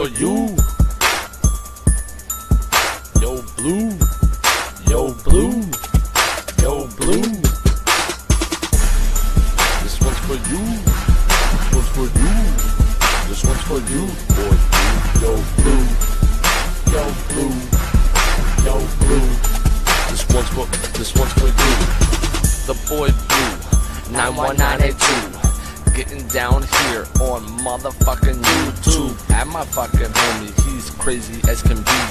for you. Yo, Blue. Yo, Blue. Yo, Blue. This one's for you. This one's for you. This one's for you, boy. Yo, Blue. Yo, Blue. Yo, Blue. This one's for you. The boy Blue. 91982. Getting down here on motherfucking YouTube. At my fucking homie, he's crazy as can be.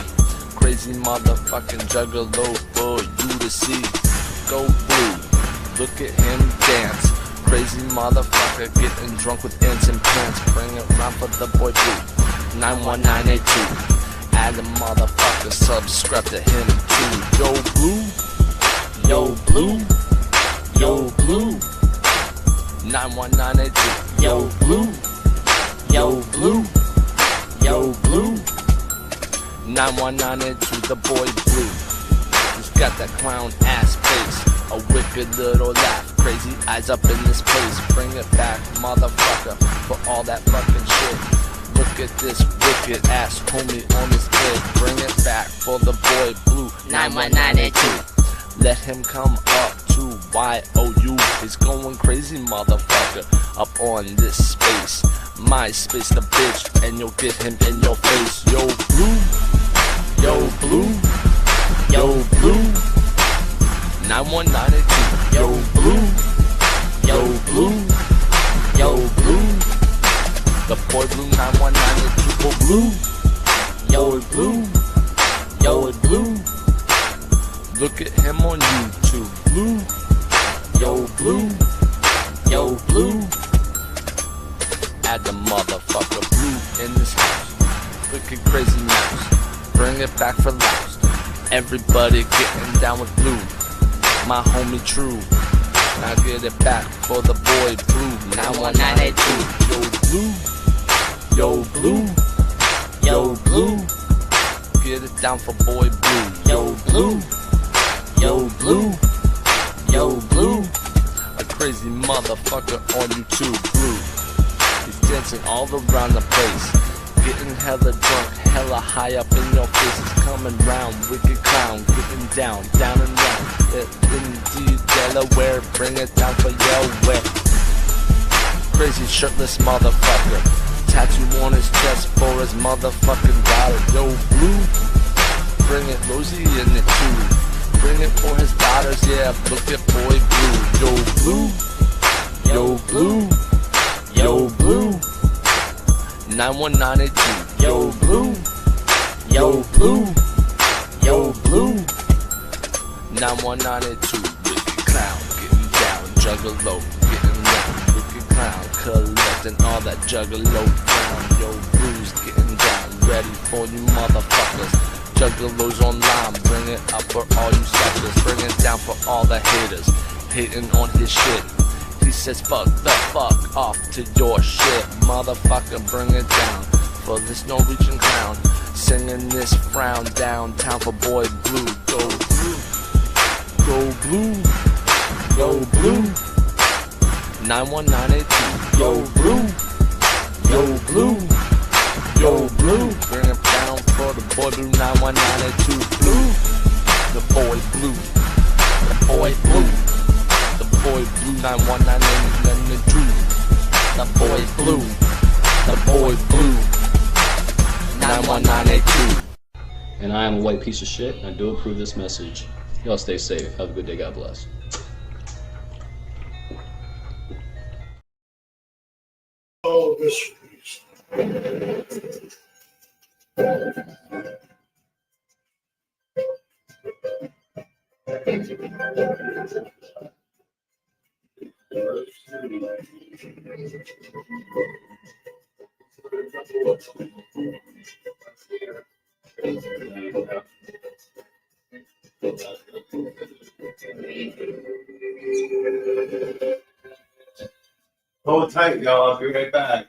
Crazy motherfucking juggalo for you to see. Go Blue, look at him dance. Crazy motherfucker getting drunk with ants and pants. Bring it round for the boy Blue. 91982. Add a motherfucker, subscribe to him too. Yo Blue, yo Blue, yo Blue. 91982. Yo Blue, yo Blue, yo Blue. 91982, the boy Blue. He's got that clown ass face, a wicked little laugh, crazy eyes up in this place. Bring it back, motherfucker, for all that fucking shit. Look at this wicked ass homie on his head. Bring it back for the boy Blue. 91982. Let him come up to YOU. He's going crazy, motherfucker, up on this space. My space, the bitch, and you'll get him in your face. Yo Blue, yo Blue, yo Blue. 91982. Yo Blue, yo Blue, yo Blue. The boy Blue. 91982. For Blue, yo Blue, yo Blue. Look at him on YouTube. Blue, yo Blue, yo Blue. Add the motherfucker Blue in this house. Wicked crazy mouse. Bring it back for laughs. Everybody getting down with Blue. My homie True. Now get it back for the boy Blue. 91982. Yo Blue, yo Blue, yo Blue. Get it down for boy Blue. Yo Blue, yo Blue, yo Blue. A crazy motherfucker on YouTube. Blue. He's dancing all around the place, getting hella drunk, hella high up in your face. He's coming round, wicked clown, getting down, down and round. In Delaware, bring it down for your way. Crazy shirtless motherfucker, tattoo on his chest for his motherfucking daughter. Yo Blue, bring it Rosie in it too. Bring it for his daughters, yeah. Look at boy Blue. Yo Blue, yo Blue, yo Blue. 91982. Yo Blue, yo Blue, yo Blue. 91982. Wicked clown, getting down, juggalo, getting round. Wicked clown, collecting all that juggalo crown. Yo Blue's getting down, ready for you motherfuckers. Juggalos online, bring it up for all you suckers. Bring it down for all the haters, hating on his shit. He says fuck the fuck off to your shit. Motherfucker, bring it down for this Norwegian clown. Singing this frown downtown for boy Blue. Go Blue, go Blue, go Blue. 91982. Yo Blue, yo Blue, yo Blue. Bring it down for the boy Blue. 91982. Blue, the boy Blue, the boy Blue, the boy Blue. 91982. The boy Blue, the boy Blue. 91982. And I am a white piece of shit, and I do approve this message. Y'all stay safe. Have a good day. God bless. Oh, this Hold tight, y'all. I'll be right back.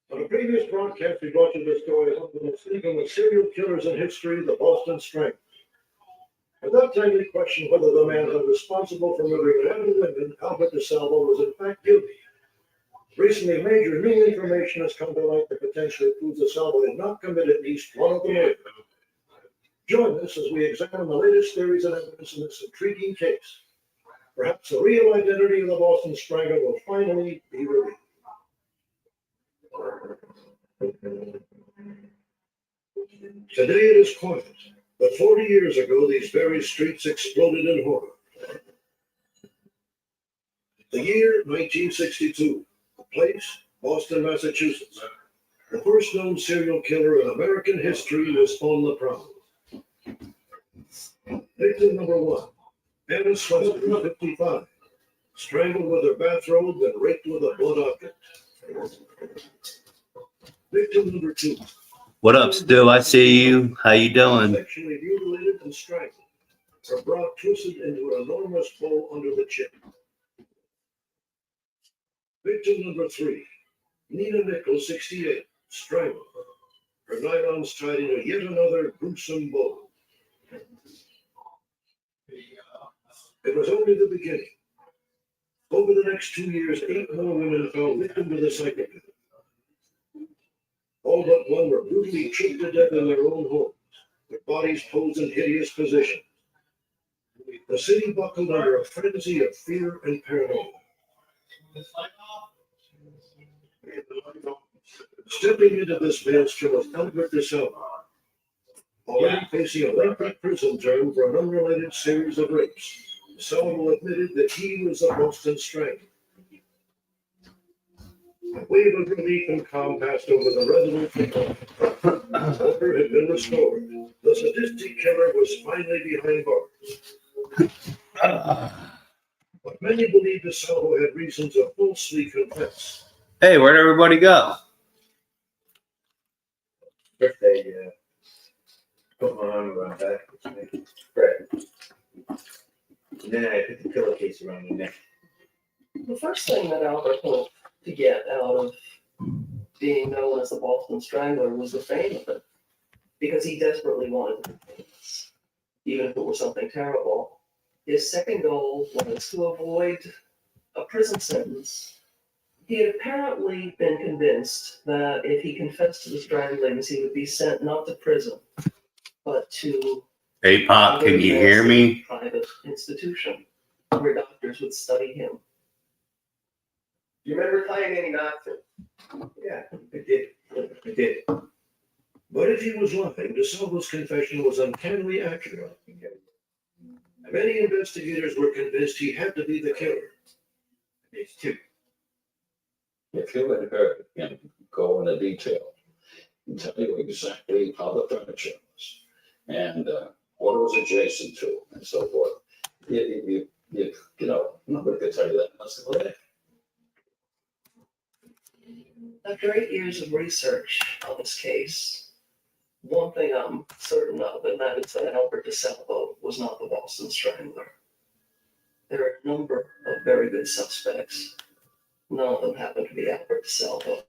So the previous broadcast, we brought you the story of one of the most infamous serial killers in history, the Boston Strangler. At that time, we questioned whether the man held responsible for murdering 11 women, Albert DeSalvo, was in fact guilty. Recently, major new information has come to light that potentially proves DeSalvo did not commit at least one of the murders. Join us as we examine the latest theories and evidence in this intriguing case. Perhaps the real identity of the Boston Strangler will finally be revealed. Today it is quiet, but 40 years ago these very streets exploded in horror. The year 1962, the place, Boston, Massachusetts. The first known serial killer in American history was on the prowl. Victim number 1, Anna Swester, 55, strangled with her bathrobe and raped with a blood object. Victim number 2. What up, Stu? I see you. How you doing? Sexually mutilated and strangled. Her bra twisted into an enormous bow under the chin. Victim number 3. Nina Nichols, 68, strangled. Her nylons tied into yet another gruesome bow. It was only the beginning. Over the next 2 years, 8 more women fell victim to the psychopath. All but one were brutally choked to death in their own homes, their bodies posed in hideous positions. The city buckled under a frenzy of fear and paranoia. Stepping into this maelstrom was Albert DeSalvo, already facing a lengthy prison term for an unrelated series of rapes. DeSalvo admitted that he was the Boston Strangler. A wave of relief and calm passed over the residents. Order had been restored. The sadistic killer was finally behind bars. But many believe DeSalvo had reason to falsely confess. Hey, where'd everybody go? Birthday, put my arm around back. Right. And then I put the pillowcase around my neck. The first thing that Albert hoped to get out of being known as the Boston Strangler was the fame of it, because he desperately wanted to be famous, even if it was something terrible. His second goal was to avoid a prison sentence. He had apparently been convinced that if he confessed to the Stranglings, he would be sent not to prison, but to Hey, Pop, can you hear me? private institution where doctors would study him. Do you remember playing any doctor? Yeah, I did. But if he was lying, DeSalvo's confession was uncannily accurate. Many investigators were convinced he had to be the killer. It's two. If you had heard him go into detail and tell you exactly how the furniture was and what it was adjacent to and so forth, you know, nobody could tell you that much of it. After 8 years of research on this case, one thing I'm certain of, and that is that Albert DeSalvo was not the Boston Strangler. There are a number of very good suspects. None of them happen to be Albert DeSalvo.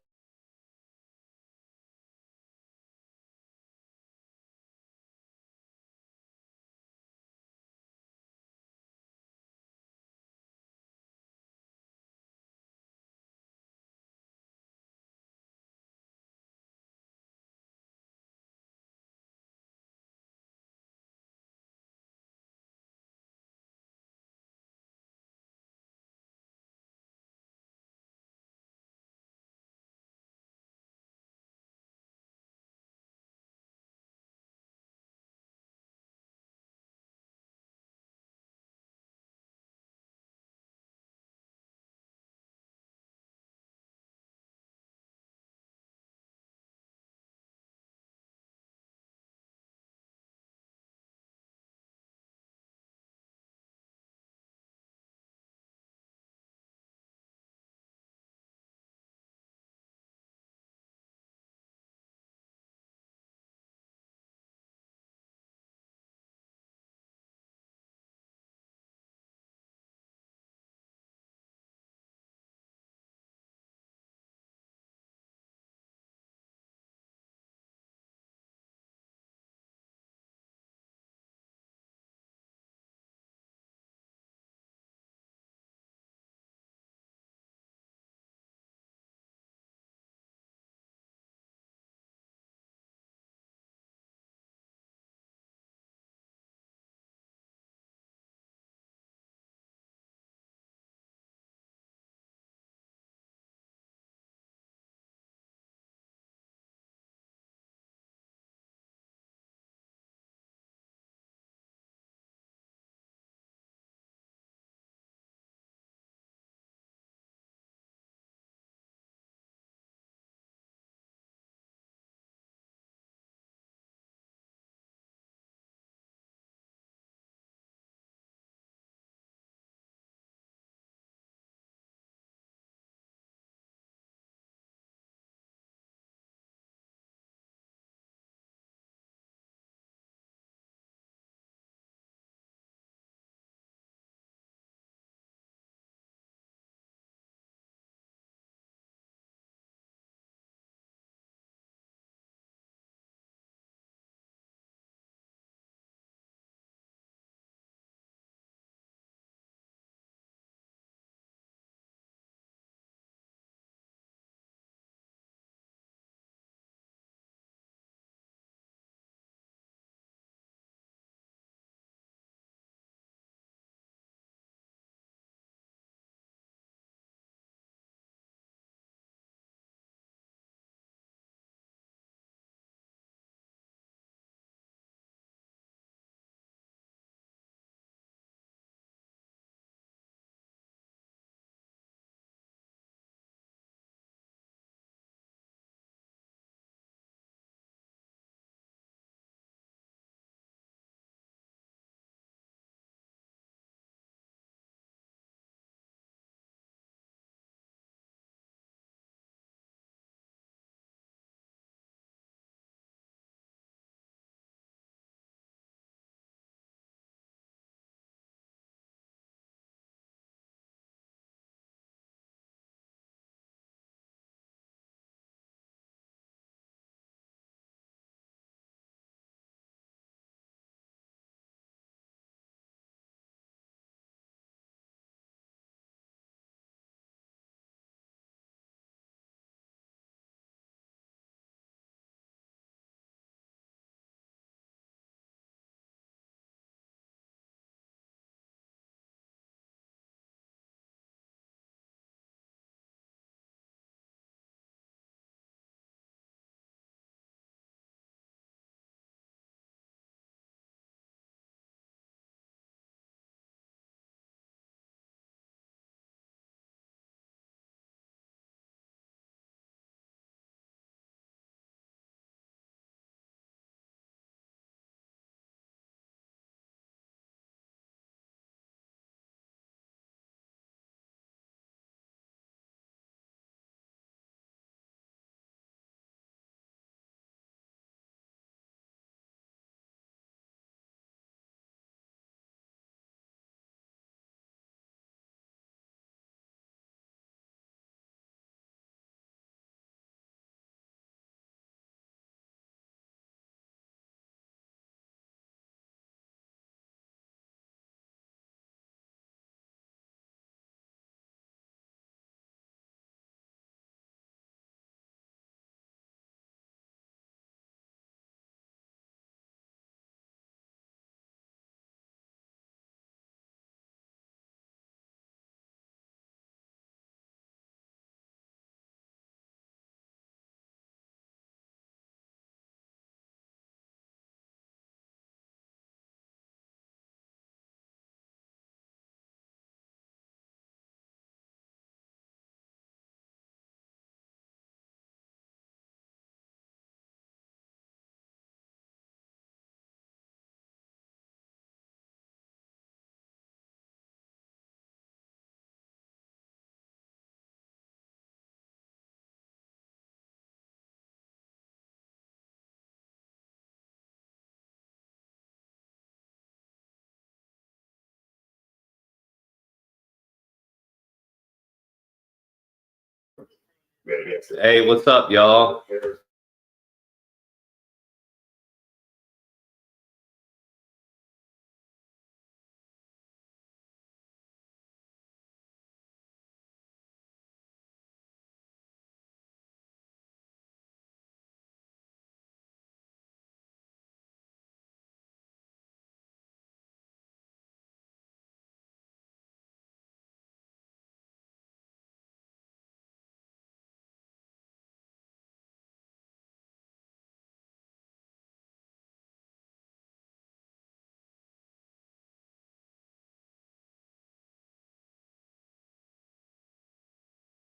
Hey, what's up, y'all?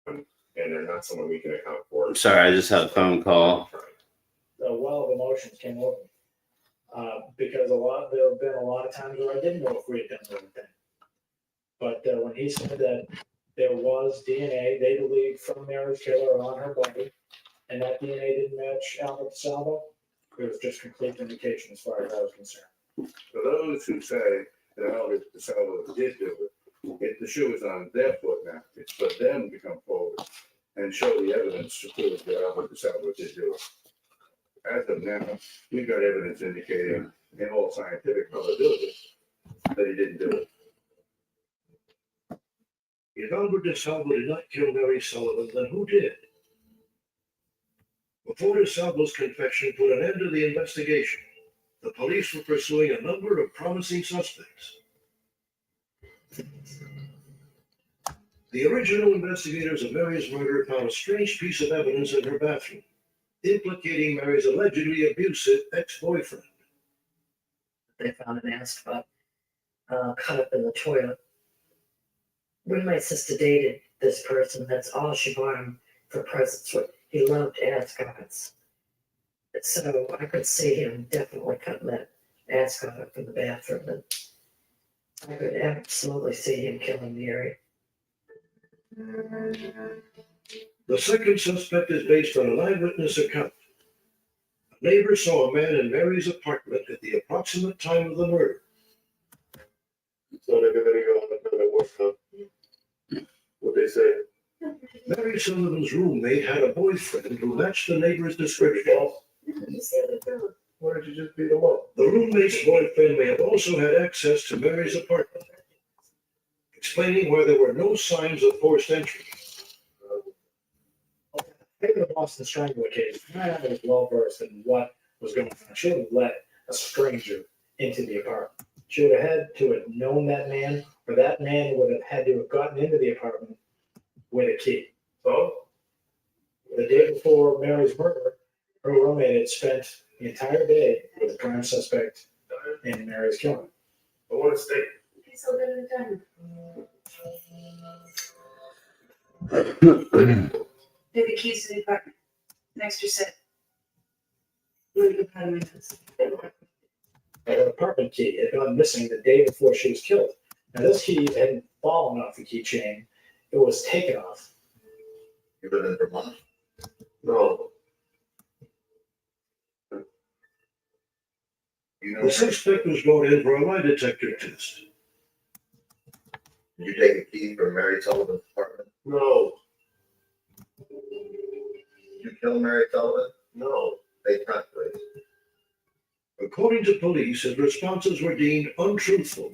And they're not someone we can account for. I'm sorry, I just had a phone call. A well of emotions came over me. Because there have been a lot of times where I didn't know if we had done everything. But when he said that there was DNA, they believed from Mary's killer on her body, and that DNA didn't match Albert DeSalvo, it was just complete vindication as far as I was concerned. For those who say that Albert DeSalvo did do it, if the shoe is on their foot now, it's for them to come forward and show the evidence to prove that Albert DeSalvo did do it. As of now, we've got evidence indicating in all scientific probability that he didn't do it. If Albert DeSalvo did not kill Mary Sullivan, then who did? Before DeSalvo's confession put an end to the investigation, the police were pursuing a number of promising suspects. The original investigators of Mary's murder found a strange piece of evidence in her bathroom, implicating Mary's allegedly abusive ex-boyfriend. They found an ass spot cut up in the toilet. When my sister dated this person, that's all she bought him for presents. He loved ascots. So I could see him definitely cutting that ascot up in the bathroom. And I could absolutely see him killing Mary. The second suspect is based on an eyewitness account. A neighbor saw a man in Mary's apartment at the approximate time of the murder. So they're gonna go on the work, huh? What they say? Mary Sullivan's roommate had a boyfriend who matched the neighbor's description. Why did you just beat him up? The roommate's boyfriend may have also had access to Mary's apartment, explaining why there were no signs of forced entry. Take the Boston Strangler case, I was well versed in what was going on. She would have let a stranger into the apartment. She would have had to have known that man, or that man would have had to have gotten into the apartment with a key. So, The day before Mary's murder, her roommate had spent the entire day with the prime suspect in Mary's killing. I want to stay. Okay, so then done. They're the keys to the apartment. Next your set. Her apartment key had gone missing the day before she was killed. Now, this key hadn't fallen off the keychain, it was taken off. You live in Vermont? No. You know, The suspect was brought in for a lie detector test. Did you take a key from Mary Sullivan's apartment? no, Did you kill Mary Sullivan? no. They front, please. According to police, his responses were deemed untruthful.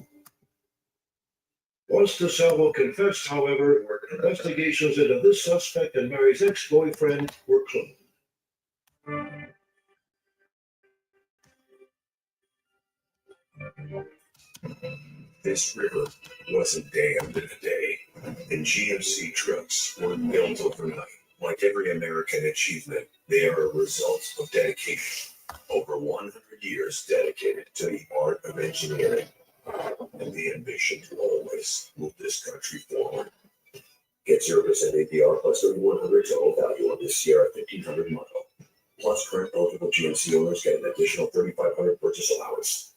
Once DeSalvo confessed, however, investigations into this suspect and Mary's ex-boyfriend were closed. This river wasn't dammed in a day, and GMC trucks weren't built overnight. Like every American achievement, they are a result of dedication. Over 100 years dedicated to the art of engineering and the ambition to always move this country forward. Get 0% APR plus 3,100 total value on this Sierra 1500 model. Plus, current eligible GMC owners get an additional 3,500 purchase allowance.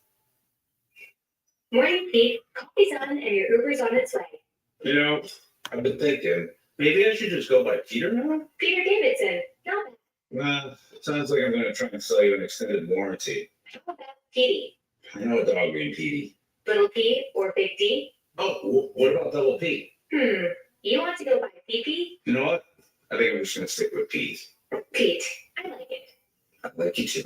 Morning, Pete. Coffee's on and your Uber's on its way. You know, I've been thinking, maybe I should just go by Peter now? Peter Davidson. No, Nah, sounds like I'm gonna try and sell you an extended warranty. how about Petey? I know a dog named Petey. Little P or Big D? Oh, what about Double P? You want to go by PP? You know what? I think I'm just gonna stick with Pete. Pete, I like it. I like you too.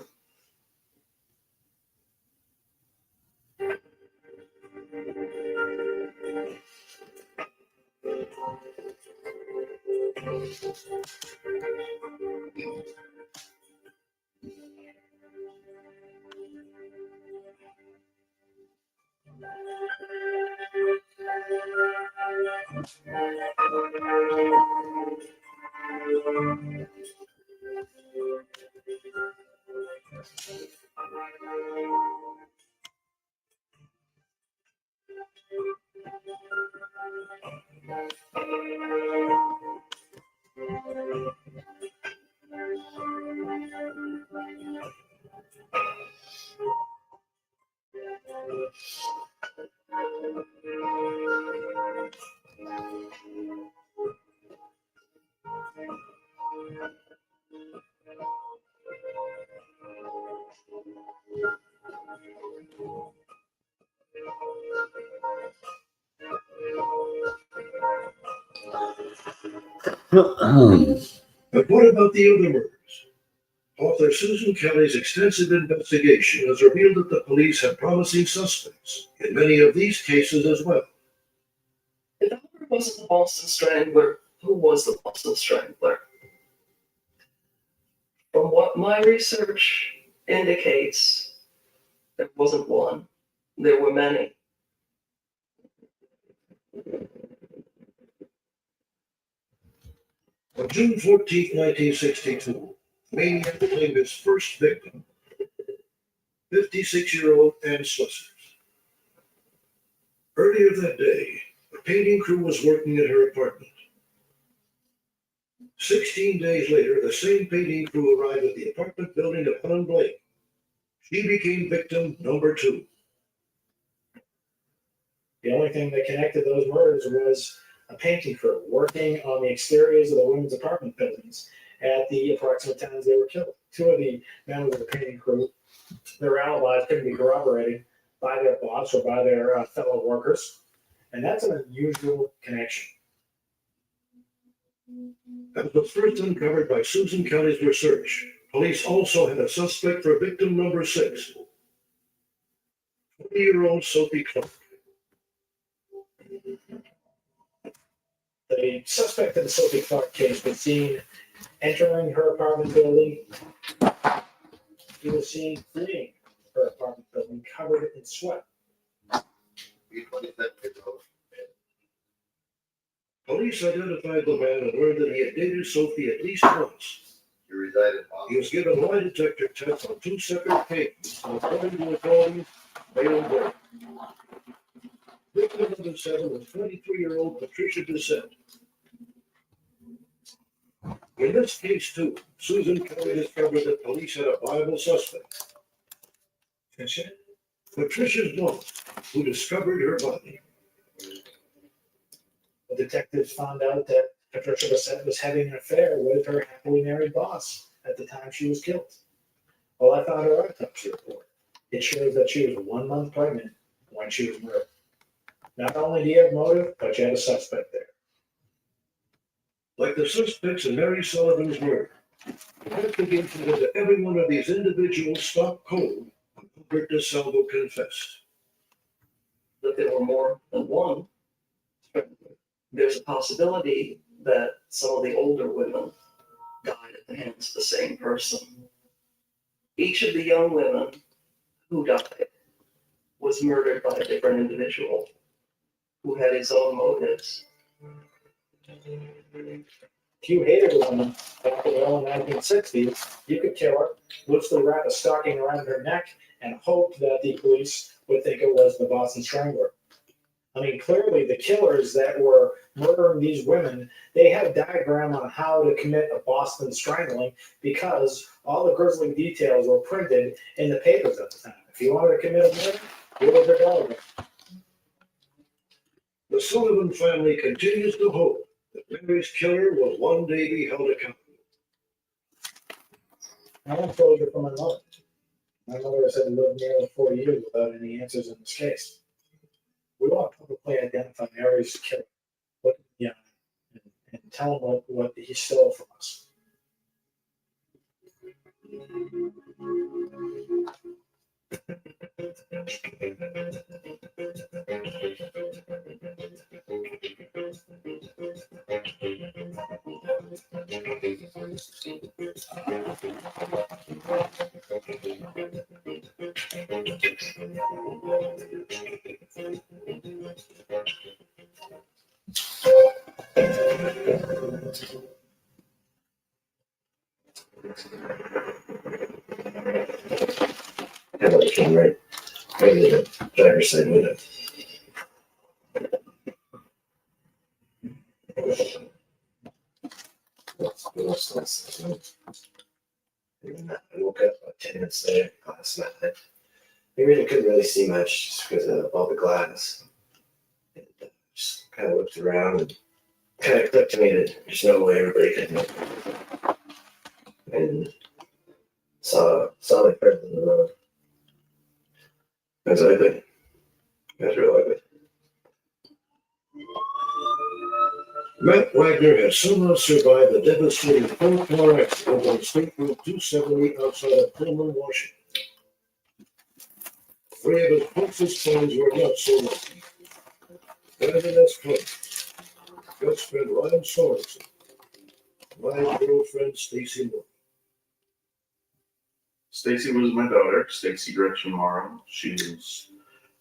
But what about the other murders? Author Susan Kelly's extensive investigation has revealed that the police have promising suspects in many of these cases as well. If Albert wasn't the Boston Strangler, who was the Boston Strangler? From what my research indicates, there wasn't one. There were many. On June 14, 1962, Maniac claimed his first victim, 56-year-old Ann Slessors. Earlier that day, a painting crew was working at her apartment. 16 days later, the same painting crew arrived at the apartment building of Helen Blake. She became victim number 2. The only thing that connected those murders was a painting crew working on the exteriors of the women's apartment buildings at the approximate times they were killed. 2 of the members of the painting crew, their alibis couldn't be corroborated by their boss or by their fellow workers, and that's an unusual connection. As was first uncovered by Susan Kelly's research, police also had a suspect for victim number 6, 20-year-old Sophie Clark. The suspect in the Sophie Clark case was seen entering her apartment building. He was seen fleeing her apartment building covered in sweat. Police identified the man and learned that he had dated Sophie at least once. He was given lie detector tests on 2 separate occasions, and according to authorities, failed both. Victim number 7 was 23-year-old Patricia Bissett. In this case, too, Susan Kelly discovered that police had a viable suspect. Patricia's mom, who discovered her body. The detectives found out that Patricia Bissett was having an affair with her happily married boss at the time she was killed. Well, I found her autopsy report. It shows that she was 1 month pregnant when she was murdered. Not only do you have motive, but you have a suspect there. Like the suspects in Mary Sullivan's murder, investigation into every one of these individuals stopped cold when Albert DeSalvo confessed. That there were more than one. There's a possibility that some of the older women died at the hands of the same person. Each of the young women who died was murdered by a different individual who had his own motives. If you hated a woman back in the early 1960s, you could kill her, loosely wrap a stocking around her neck, and hope that the police would think it was the Boston Strangler. I mean, clearly the killers that were murdering these women, they had a diagram on how to commit a Boston strangling because all the grisly details were printed in the papers at the time. If you wanted to commit a murder, you would have diagram. The Sullivan family continues to hope that Mary's killer will one day be held accountable. I want closure from my mother. My mother has had to live nearly 40 years without any answers in this case. We want to publicly identify Mary's killer, look in the eye, and tell him what he stole from us. Yeah, like him, right? Right in the driver's side window. I woke up about 10 minutes later last night. I really couldn't really see much just because of all the glass. And just kind of looked around and kind of clicked to me that there's no way everybody could make it. And saw my friend on the road. It was ugly. It was real ugly. Matt Wagner has somehow survived the devastating four-car accident on State Road 270 outside of Pullman, Washington. 3 of his closest friends were not so lucky. Brandon S. Close, best friend Ryan Sorensen, my girlfriend Stacy Moore. Stacy was my daughter, Stacy Gretchen Morrow. She was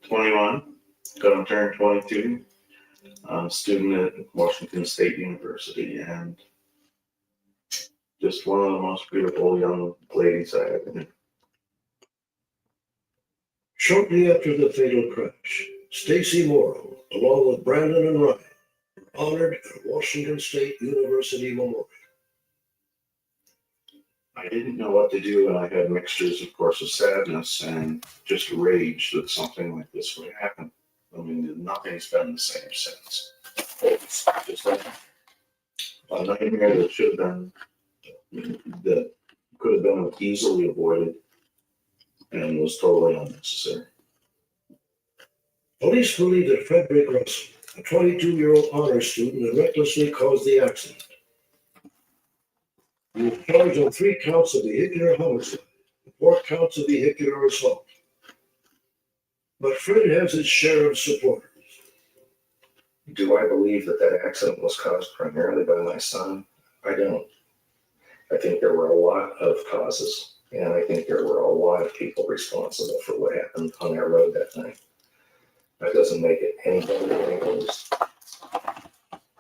21, gonna turn 22. Student at Washington State University, and just one of the most beautiful young ladies I ever knew. Shortly after the fatal crash, Stacy Morrow, along with Brandon and Ryan, were honored at Washington State University Memorial. I didn't know what to do, and I had mixtures, of course, of sadness and just rage that something like this would happen. I mean, nothing's been the same since. It's just like a nightmare that should have been, that could have been easily avoided and was totally unnecessary. Police believe that Frederick Russell, a 22-year-old honor student, recklessly caused the accident. He was charged on 3 counts of vehicular homicide and 4 counts of vehicular assault. But Fred has his share of supporters. Do I believe that that accident was caused primarily by my son? I don't. I think there were a lot of causes, and I think there were a lot of people responsible for what happened on that road that night. That doesn't make it any better than it was.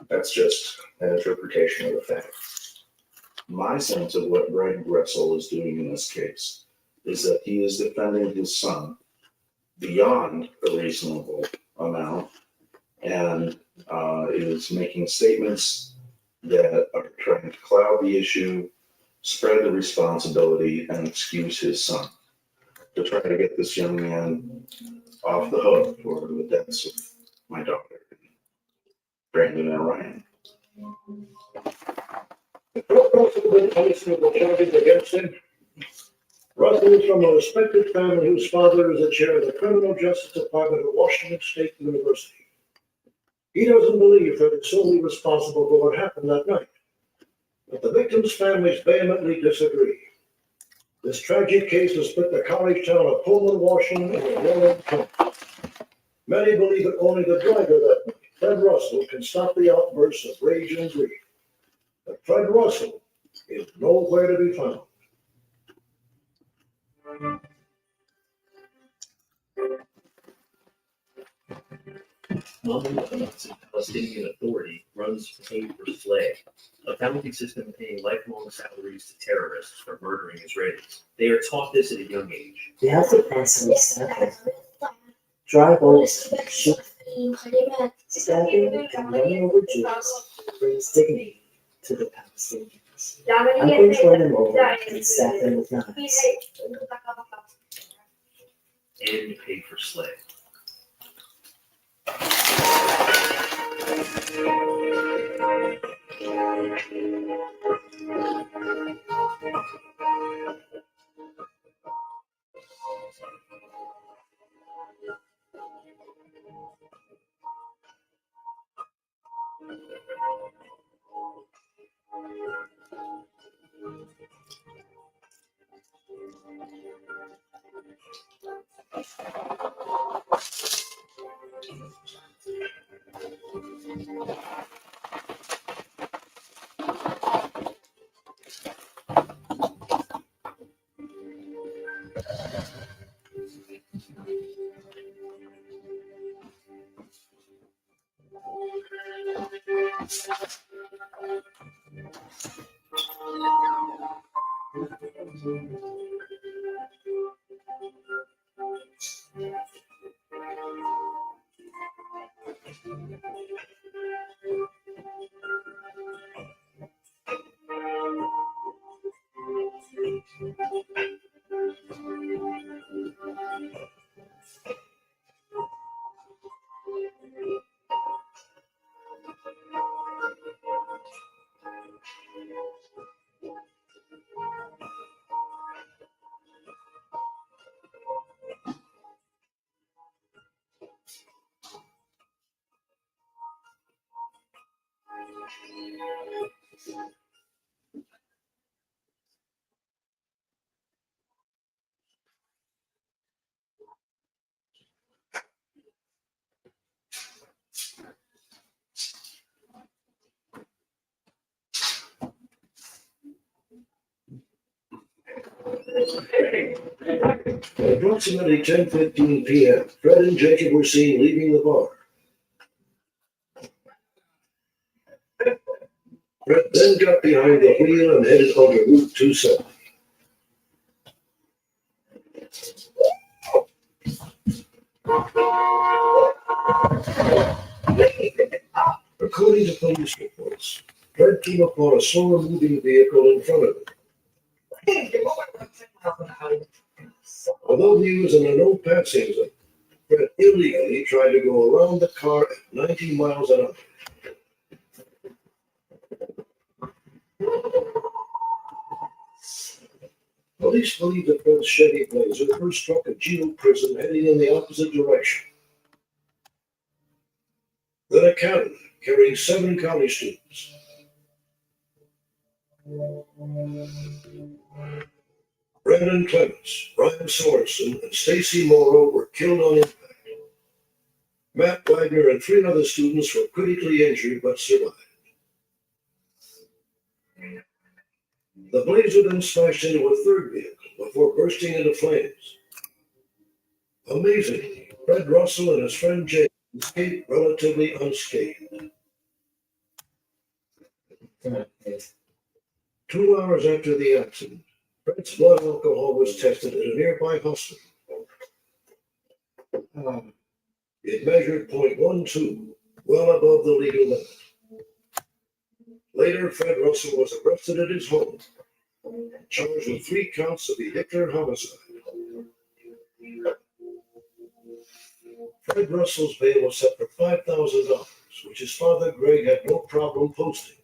That's just an interpretation of the facts. My sense of what Greg Gressel is doing in this case is that he is defending his son beyond a reasonable amount and is making statements that are trying to cloud the issue, spread the responsibility, and excuse his son to try to get this young man off the hook for the deaths of my daughter, Brandon and Ryan. The punishable charges against him. Russell is from a respected family whose father is the chair of the Criminal Justice Department at Washington State University. He doesn't believe Fred is solely responsible for what happened that night, but the victims' families vehemently disagree. This tragic case has split the college town of Pullman, Washington, and the Warren County. Many believe that only the driver that night, Fred Russell, can stop the outbursts of rage and grief. But Fred Russell is nowhere to be found. Mohammed Abbas, a Palestinian Authority, runs Pay for Slay, a bounty system paying lifelong salaries to terrorists for murdering Israelis. They are taught this at a young age. The healthy person is simple. Dry bullets, shoot, stabbing, and running over Jews brings dignity to the Palestinians. I'm going to run them over and stab them with knives. And Pay for Slay. At approximately 10:15 p.m., Fred and Jacob were seen leaving the bar. Fred then got behind the wheel and headed onto Route 270. According to police reports, Fred came upon a slower-moving vehicle in front of him. Although he was in a no-passing zone, Fred illegally tried to go around the car at 90 miles an hour. Police believe that Fred's Chevy Blazer first struck a Geo prison heading in the opposite direction. Then a Cadillac carrying 7 college students. Brandon Clements, Ryan Sorensen, and Stacy Morrow were killed on impact. Matt Wagner and 3 other students were critically injured but survived. The Blazer then smashed into a third vehicle before bursting into flames. Amazingly, Fred Russell and his friend Jay escaped relatively unscathed. 2 hours after the accident, Fred's blood alcohol was tested at a nearby hospital. It measured .12, well above the legal limit. Later, Fred Russell was arrested at his home, charged with 3 counts of vehicular homicide. Fred Russell's bail was set for $5,000, which his father Greg had no problem posting.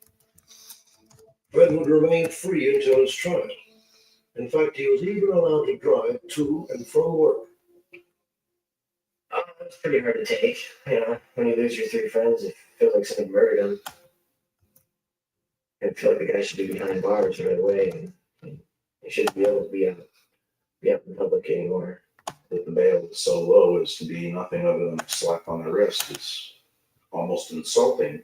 Fred would remain free until his trial. In fact, he was even allowed to drive to and from work. It's pretty hard to take. You know, when you lose your 3 friends, it feels like someone murdered them. I feel like the guy should be behind bars right away, and he shouldn't be able to be out in public anymore. That the bail is so low as to be nothing other than a slap on the wrist is almost insulting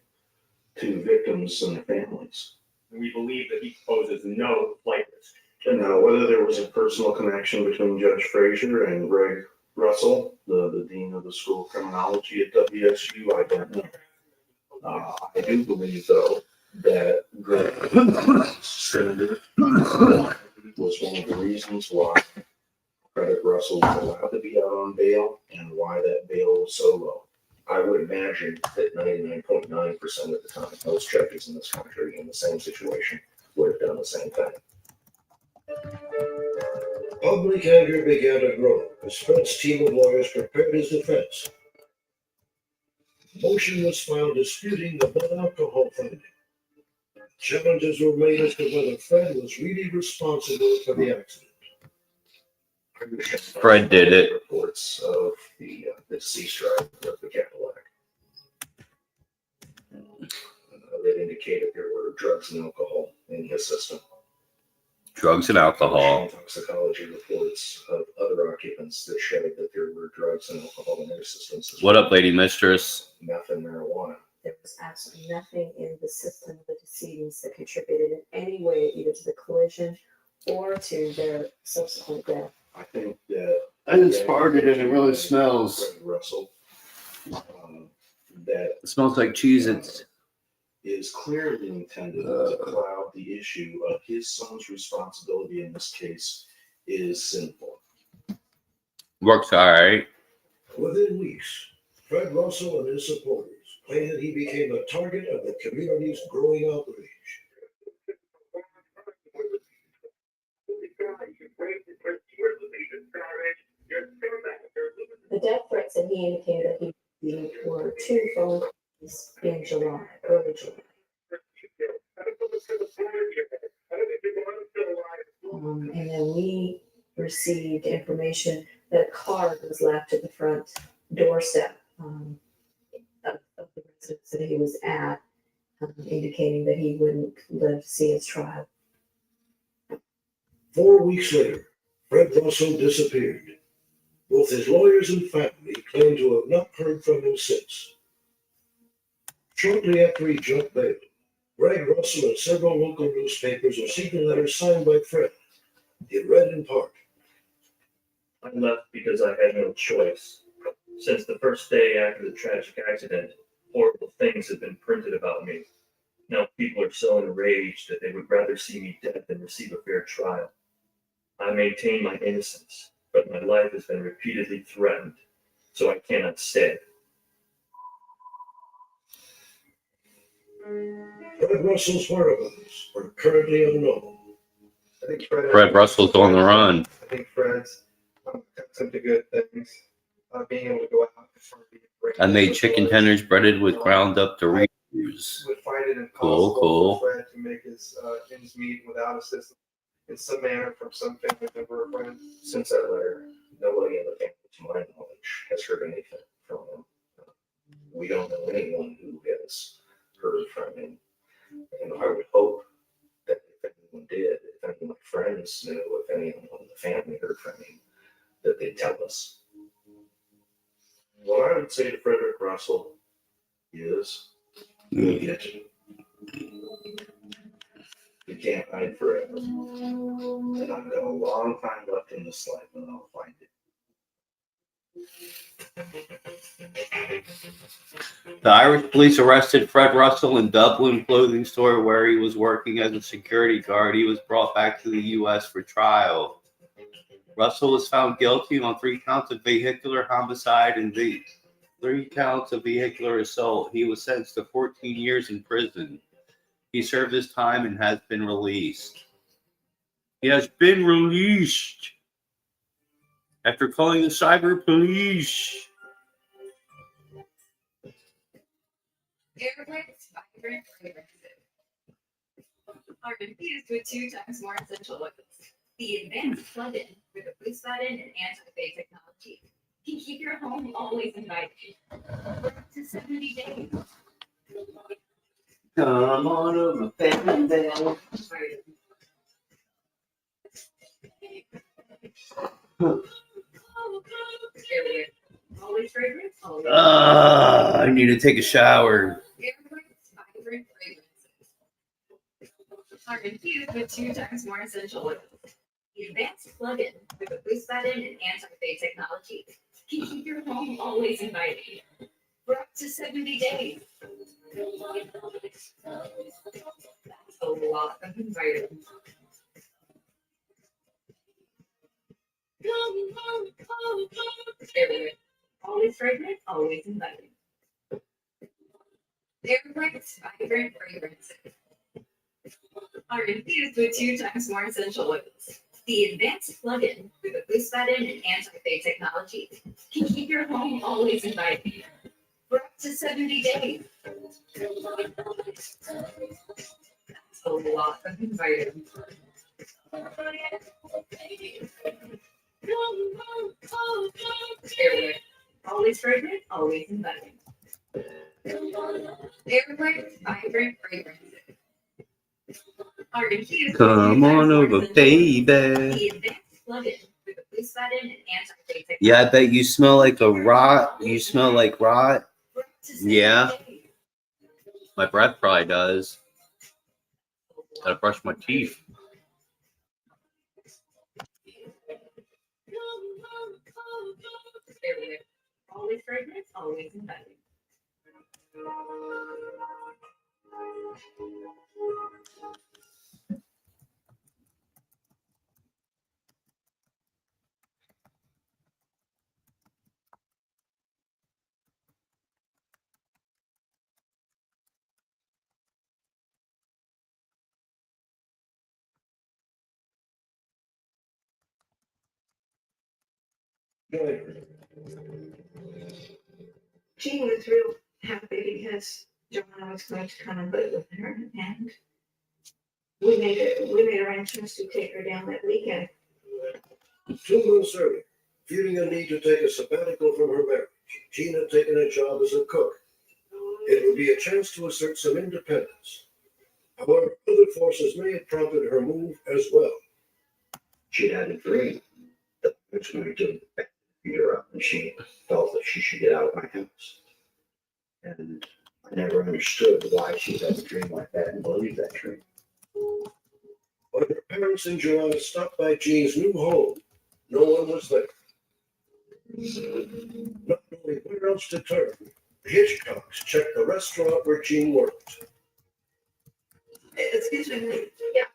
to victims and their families. We believe that he poses no flight risk. Now, whether there was a personal connection between Judge Frazier and Greg Russell, the Dean of the School of Criminology at WSU, I don't know. I do believe, though, that Greg Senator was one of the reasons why Frederick Russell was allowed to be out on bail and why that bail was so low. I would imagine that 99.9% of the time, most judges in this country in the same situation would have done the same thing. Public anger began to grow as Fred's team of lawyers prepared his defense. Motion was filed disputing the blood alcohol finding. Challenges were made as to whether Fred was really responsible for the accident. Fred did it. Reports of the deceased driver of the Cadillac. They indicated there were drugs and alcohol in his system. Drugs and alcohol. Toxicology reports of other occupants that showed that there were drugs and alcohol in their systems. What up, lady mistress? Meth and marijuana. There was absolutely nothing in the system of the decedents that contributed in any way either to the collision or to their subsequent death. I think that I just farted and it really smells. Greg Russell, that It smells like Cheez-Its. is clearly intended to cloud the issue of his son's responsibility in this case is sinful. Works all right. Within weeks, Fred Russell and his supporters claimed that he became a target of the community's growing outrage. The death threats that he indicated that he received were 2 phone calls in July, early July. And then we received information that a card was left at the front doorstep of the residence that he was at, indicating that he wouldn't live to see his trial. 4 weeks later, Fred Russell disappeared. Both his lawyers and family claim to have not heard from him since. Shortly after he jumped bail, Greg Russell and several local newspapers received a letter signed by Fred. It read in part, I left because I had no choice. Since the first day after the tragic accident, horrible things have been printed about me. Now people are so enraged that they would rather see me dead than receive a fair trial. I maintain my innocence, but my life has been repeatedly threatened, so I cannot stay. Fred Russell's whereabouts are currently unknown. I think Fred Russell's on the run. I think Fred's accustomed to good things. Being able to go out before being break. I made chicken tenders breaded with ground up Doritos. Would find it Cool, impossible cool. for Fred to make his ends meet without assistance in some manner from some family member or friend. Since that letter, nobody in the family, to my knowledge, has heard anything from him. We don't know anyone who has heard from him. And I would hope that if anyone did, if any of my friends knew, if anyone in the family heard from him, that they'd tell us. What I would say to Frederick Russell is, you can't hide forever. And I've got a long time left in this life, and I'll find it. The Irish police arrested Fred Russell in Dublin clothing store where he was working as a security guard. He was brought back to the U.S. for trial. Russell was found guilty on 3 counts of vehicular homicide and 3 counts of vehicular assault. He was sentenced to 14 years in prison. He served his time and has been released. He has been released after calling the cyber police. Airbricks vibrant fragrances are infused with 2 times more essential oils. The advanced plug-in with a boost button and anti-fade technology can keep your home always inviting for up to 70 days. Come on over, baby. Always fragrance, always. I need to take a shower. Airbricks vibrant fragrances are infused with 2 times more essential oils. The advanced plug-in with a boost button and anti-fade technology can keep your home always inviting for up to 70 days. That's a lot of inviting. Airbricks, always fragrant, always inviting. Airbricks vibrant fragrances are infused with 2 times more essential oils. The advanced plug-in with a boost button and anti-fade technology can keep your home always inviting for up to 70 days. That's a lot of inviting. Airwick, always fragrant, always inviting. Airport vibrant fragrances. Our infused Come on over, baby. the advanced plug-in with a boost button and anti-fade technology. Yeah, I bet you smell like a rot. You smell like rot. Yeah. My breath probably does. Gotta brush my teeth. Always fragrance, always inviting. Jean was real happy because Joanna was going to come and live with her, and we made arrangements to take her down that weekend. 2 months earlier, feeling a need to take a sabbatical from her marriage, Jean had taken a job as a cook. It would be a chance to assert some independence. However, other forces may have prompted her move as well. She had a dream that I was going to beat her up, and she felt that she should get out of my house. And I never understood why she had a dream like that and believed that dream. When her parents and Joanna stopped by Jean's new home, no one was there. Not knowing where else to turn, the Hitchcocks checked the restaurant where Jean worked. Excuse me. Yeah.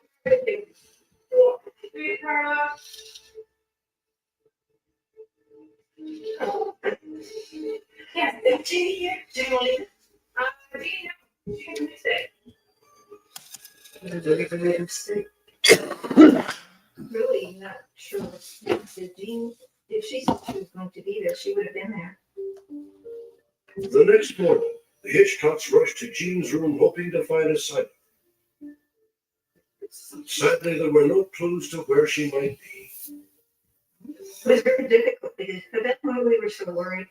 Yeah, Jean here. Jean will leave. Really not sure. Did Jean, if she said she was going to be there, she would have been there. The next morning, the Hitchcocks rushed to Jean's room hoping to find a cipher. Sadly, there were no clues to where she might be. It was very difficult because at that point we were so worried.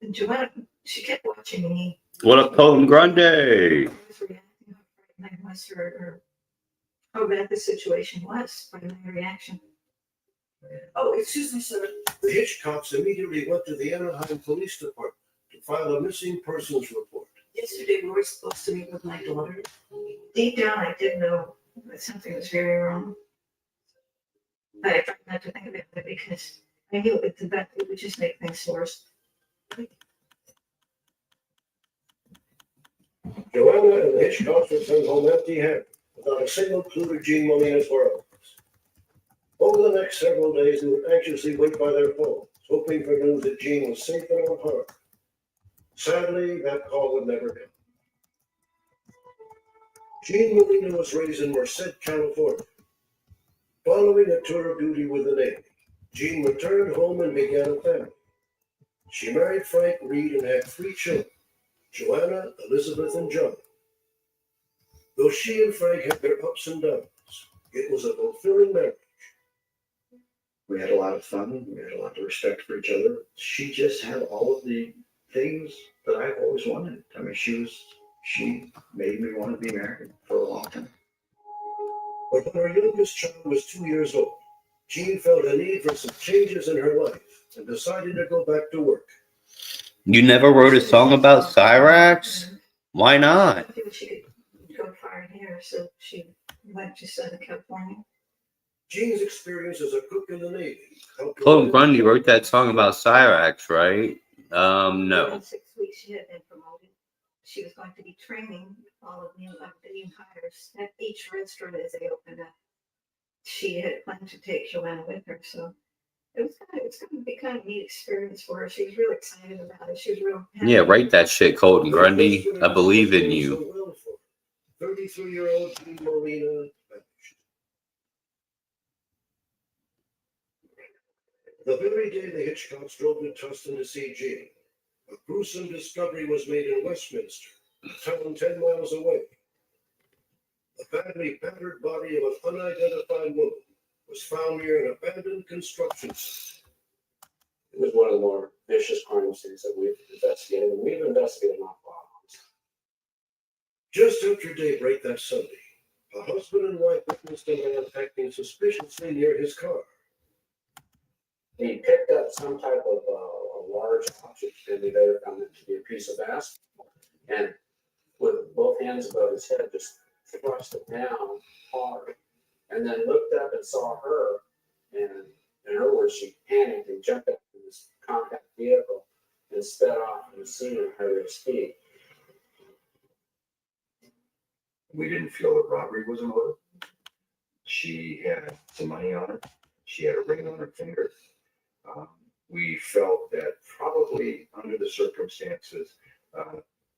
And Joanna, she kept watching me. What up, Colton Grande? I was reacting how frightened I was or how bad the situation was by my reaction. Oh, excuse me, sir. The Hitchcocks immediately went to the Anaheim Police Department to file a missing persons report. Yesterday we were supposed to meet with my daughter. Deep down, I did know that something was very wrong. I tried not to think about it because I knew that it would just make things worse. Joanna and the Hitchcocks returned home empty-handed, without a single clue to Jean Molina's whereabouts. Over the next several days, they would anxiously wait by their phones, hoping for news that Jean was safe and unharmed. Sadly, that call would never come. Jean Molina was raised in Merced, California. Following a tour of duty with the Navy, Jean returned home and began a family. She married Frank Reed and had 3 children, Joanna, Elizabeth, and John. Though she and Frank had their ups and downs, it was a fulfilling marriage. We had a lot of fun. We had a lot of respect for each other. She just had all of the things that I've always wanted. I mean, she made me want to be married for a long time. But when her youngest child was 2 years old, Jean felt a need for some changes in her life and decided to go back to work. You never wrote a song about Cyrax? Why not? She could go far here, so she went to Southern California. Jean's experience as a cook in the Navy helped her. Colton Grundy wrote that song about Cyrax, right? No. In 6 weeks, she had been promoted. She was going to be training all of the new hires at each restaurant as they opened up. She had planned to take Joanna with her, so it was going to be kind of a neat experience for her. She was real excited about it. She was real happy. Yeah, write that shit, Colton Grundy. I believe in you. 33-year-old Jean Molina vanished. The very day the Hitchcocks drove to Tustin to see Jean, a gruesome discovery was made in Westminster, a town 10 miles away. The badly battered body of an unidentified woman was found near an abandoned construction site. It was one of the more vicious crime scenes that we've investigated, and we've investigated not far. Just after daybreak that Sunday, a husband and wife witnessed a man acting suspiciously near his car. He picked up some type of a large object, and they later found it to be a piece of asphalt. And with both hands above his head, just thrust it down hard, and then looked up and saw her. And in her words, she panicked and jumped out of this compact vehicle and sped off from the scene at higher speed. We didn't feel that robbery was a motive. She had some money on her. She had a ring on her finger. We felt that probably under the circumstances,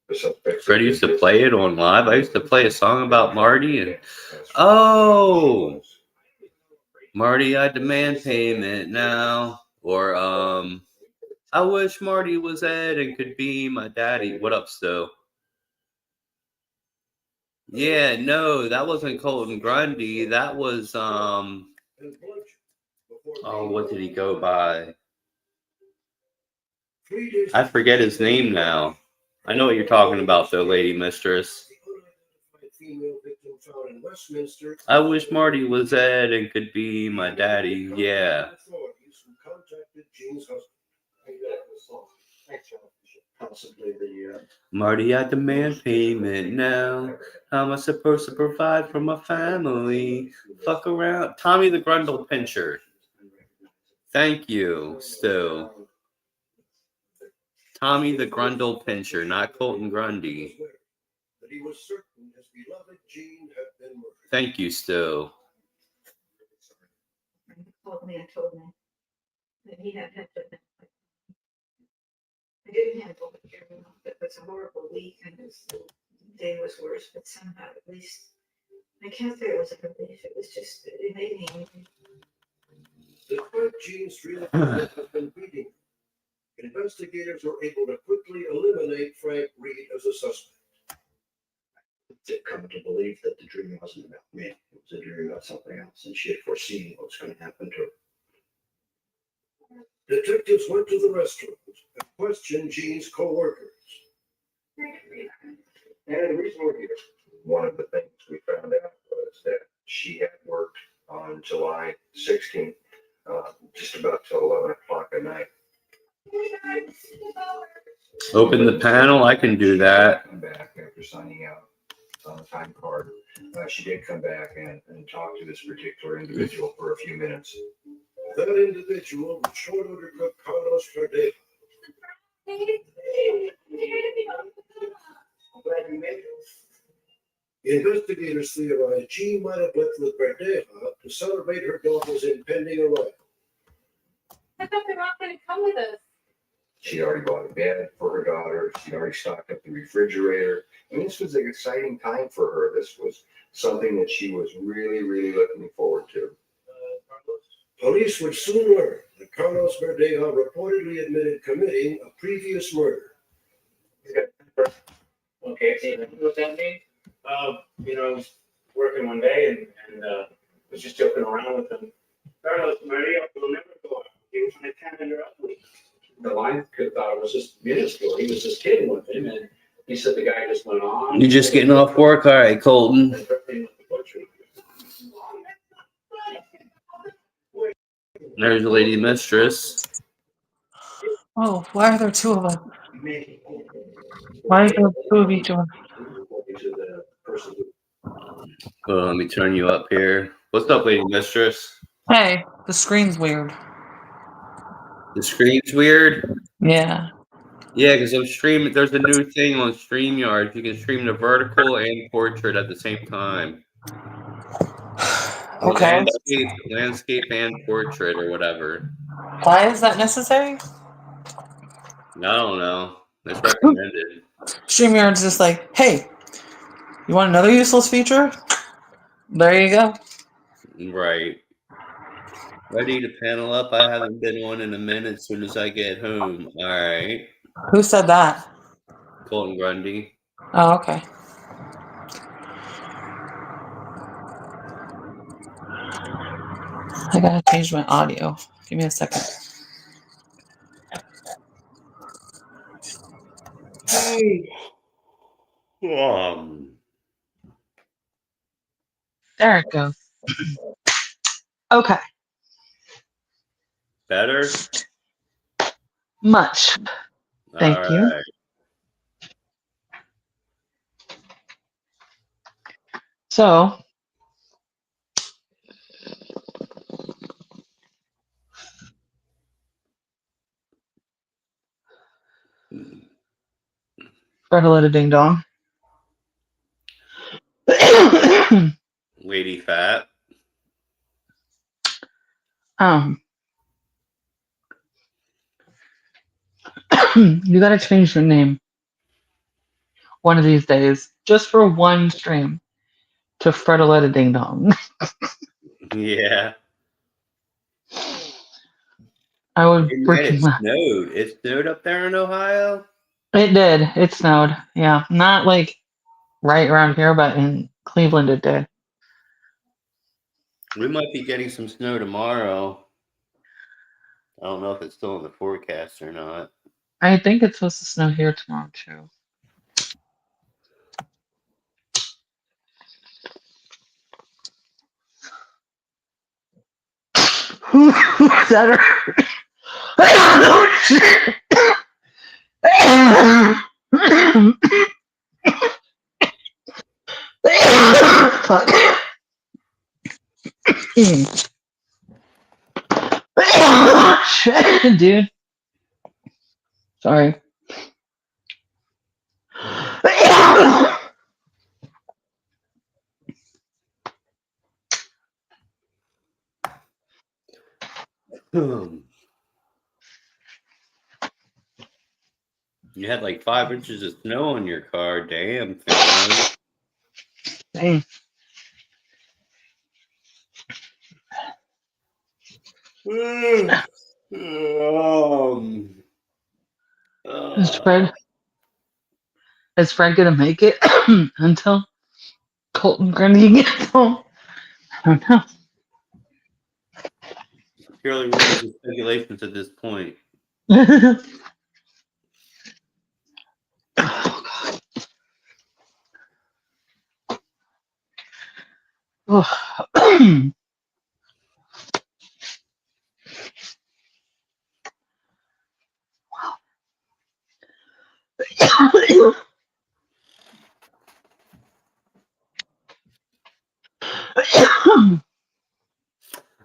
the suspect. Freddie used to play it on live. I used to play a song about Marty, and oh, Marty, I demand payment now. Or I wish Marty was Ed and could be my daddy. What up, Sto? Yeah, no, that wasn't Colton Grundy. That was oh, what did he go by? I forget his name now. I know what you're talking about, though, Lady Mistress. I wish Marty was Ed and could be my daddy. Yeah. Marty, I demand payment now. How am I supposed to provide for my family? Fuck around. Tommy the Grundle Pincher. Thank you, Stu. Tommy the Grundle Pincher, not Colton Grundy. Thank you, Stu. Called me and told me that he had had to. I didn't have all the care enough. It was a horrible week and his day was worse, but somehow at least I can't say it was a relief. It was just, it made me angry. Despite Jean's real have been beating, investigators were able to quickly eliminate Frank Reed as a suspect. I've come to believe that the dream wasn't about me. It was a dream about something else, and she had foreseen what was going to happen to her. Detectives went to the restaurant and questioned Jean's co-workers. And the reason we're here, one of the things we found out was that she had worked on July 16th, just about till 11 o'clock at night. Open the panel. I can do that. Come back after signing out on the time card. She did come back and talk to this particular individual for a few minutes. That individual was short order cook Carlos Verdeja. Investigators theorized Jean might have left with Verdeja to celebrate her daughter's impending arrival. I thought they were not going to come with us. She already bought a bed for her daughter. She already stocked up the refrigerator. And this was an exciting time for her. This was something that she was really, really looking forward to. Police would soon learn that Carlos Verdeja reportedly admitted committing a previous murder. Okay, so you know what that means? You know, I was working one day and was just joking around with him. Carlos Maria will never go out. He was my calendar ugly. The line could thought it was just minuscule. He was just kidding with him, and he said the guy just went on. You just getting off work? All right, Colton. There's Lady Mistress. Oh, why are there two of them? Why are there two of each one? Oh, let me turn you up here. What's up, Lady Mistress? Hey, the screen's weird. The screen's weird? Yeah. Yeah, because I'm streaming. There's a new thing on StreamYard. You can stream the vertical and portrait at the same time. Okay. Landscape and portrait or whatever. Why is that necessary? I don't know. It's recommended. StreamYard's just like, hey, you want another useless feature? There you go. Right. Ready to panel up? I haven't been on in a minute. As soon as I get home. All right. Who said that? Colton Grundy. Oh, okay. I gotta change my audio. Give me a second. There it goes. Okay. Better? Much. Thank All you. right. So, Fredaletta Ding Dong. Lady Fat. You gotta change your name one of these days, just for one stream, to Fredaletta Ding Dong. Yeah. I would Hey, man, freaking it laugh. snowed. It snowed up there in Ohio? It did. It snowed. Yeah. Not like right around here, but in Cleveland it did. We might be getting some snow tomorrow. I don't know if it's still in the forecast or not. I think it's supposed to snow here tomorrow too. That hurt. Fuck. Shit, dude. Sorry. You had like 5 inches of snow on your car. Damn, fam. Dang. Is Fred gonna make it until Colton Grundy gets home? I don't know. Purely rumors and speculations at this point.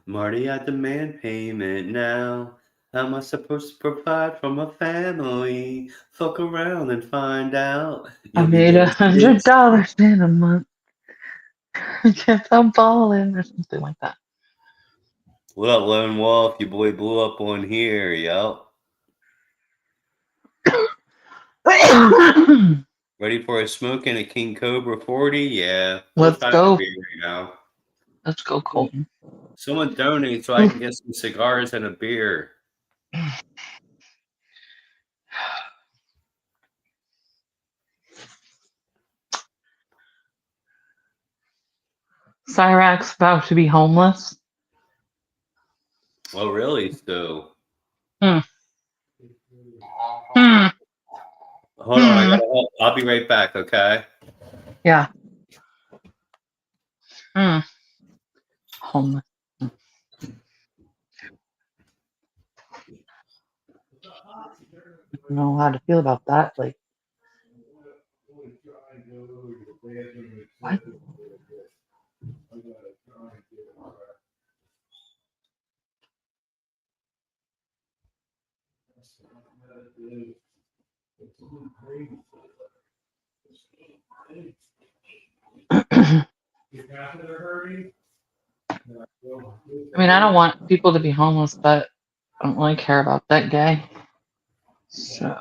Marty, I demand payment now. How am I supposed to provide for my family? Fuck around and find out. I You'll be made getting this. $100 in a month. Guess I'm balling or something like that. What up, Lone Wolf? Your boy blew up on here, yo. Ready for a smoke and a King Cobra 40? Yeah. Let's go. Beer right now. Let's go, Colton. Someone donate so I can get some cigars and a beer. Cyrax's about to be homeless. Oh, really? So. Hmm. Hold on, I'll be right back, okay? Yeah. Homeless. I don't know how to feel about that. Like, what? I mean, I don't want people to be homeless, but I don't really care about that guy. So,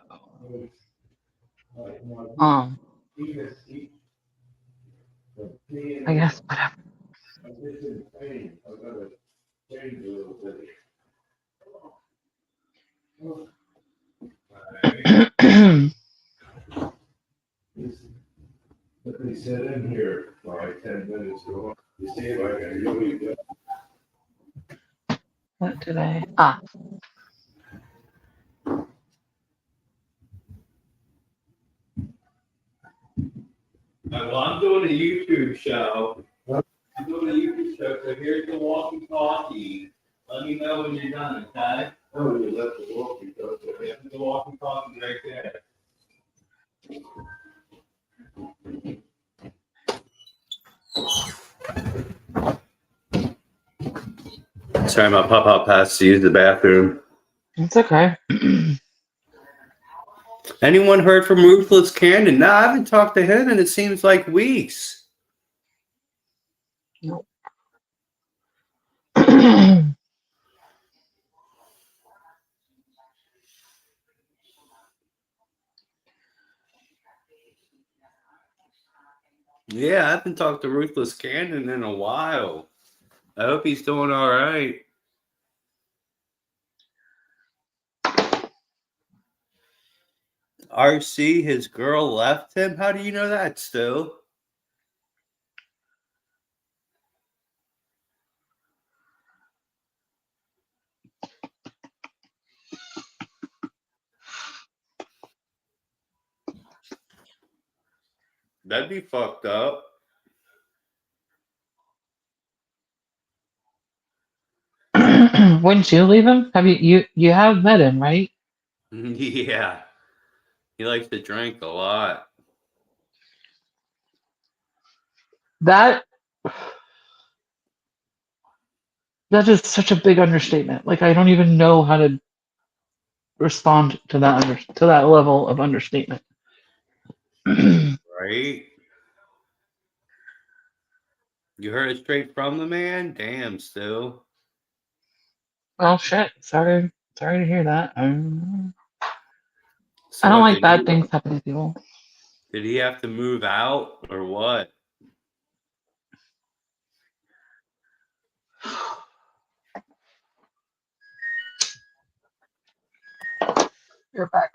I guess whatever. Let me sit in here for like 10 minutes. You see if I can really get. What did I? Well, I'm doing a YouTube show. I'm doing So here's the walkie-talkie. Let me know when you're done, okay? Oh, you left the walkie-talkie. There's the walkie-talkie right there. Sorry, my pop-up passed to use the bathroom. It's okay. Anyone heard from Ruthless Cannon? No, I haven't talked to him and it seems like weeks. Nope. Yeah, I haven't talked to Ruthless Cannon in a while. I hope he's doing all right. RC, his girl left him? How do you know that, Stu? That'd be fucked up. Wouldn't you leave him? Have you have met him, right? Yeah. He likes to drink a lot. That is such a big understatement. Like I don't even know how to respond to that level of understatement. Right? You heard it straight from the man? Damn, Stu. Well, shit. Sorry to hear that. I So don't what, like bad things happening to people. Did he have to move out or what? You're back.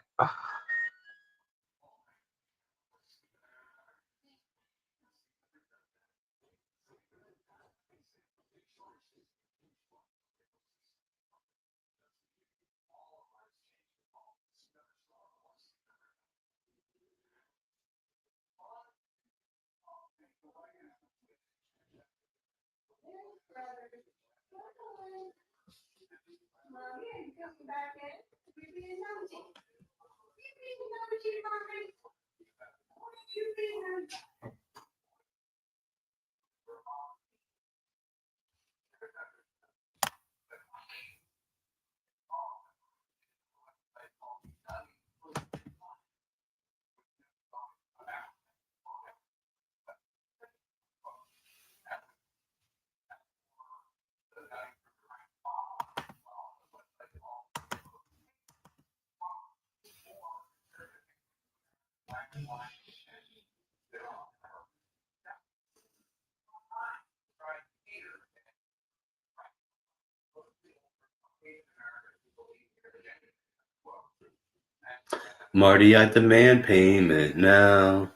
Marty, I demand payment now.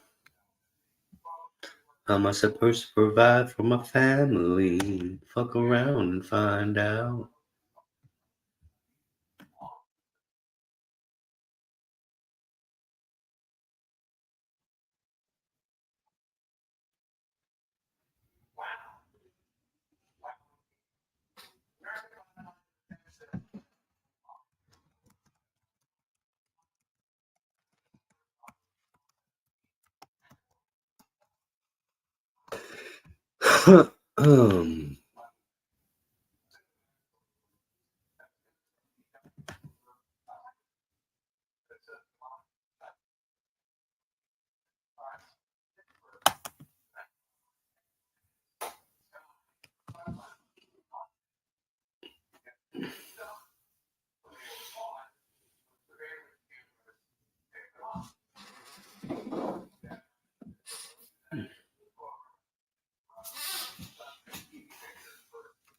How am I supposed to provide for my family? Fuck around and find out.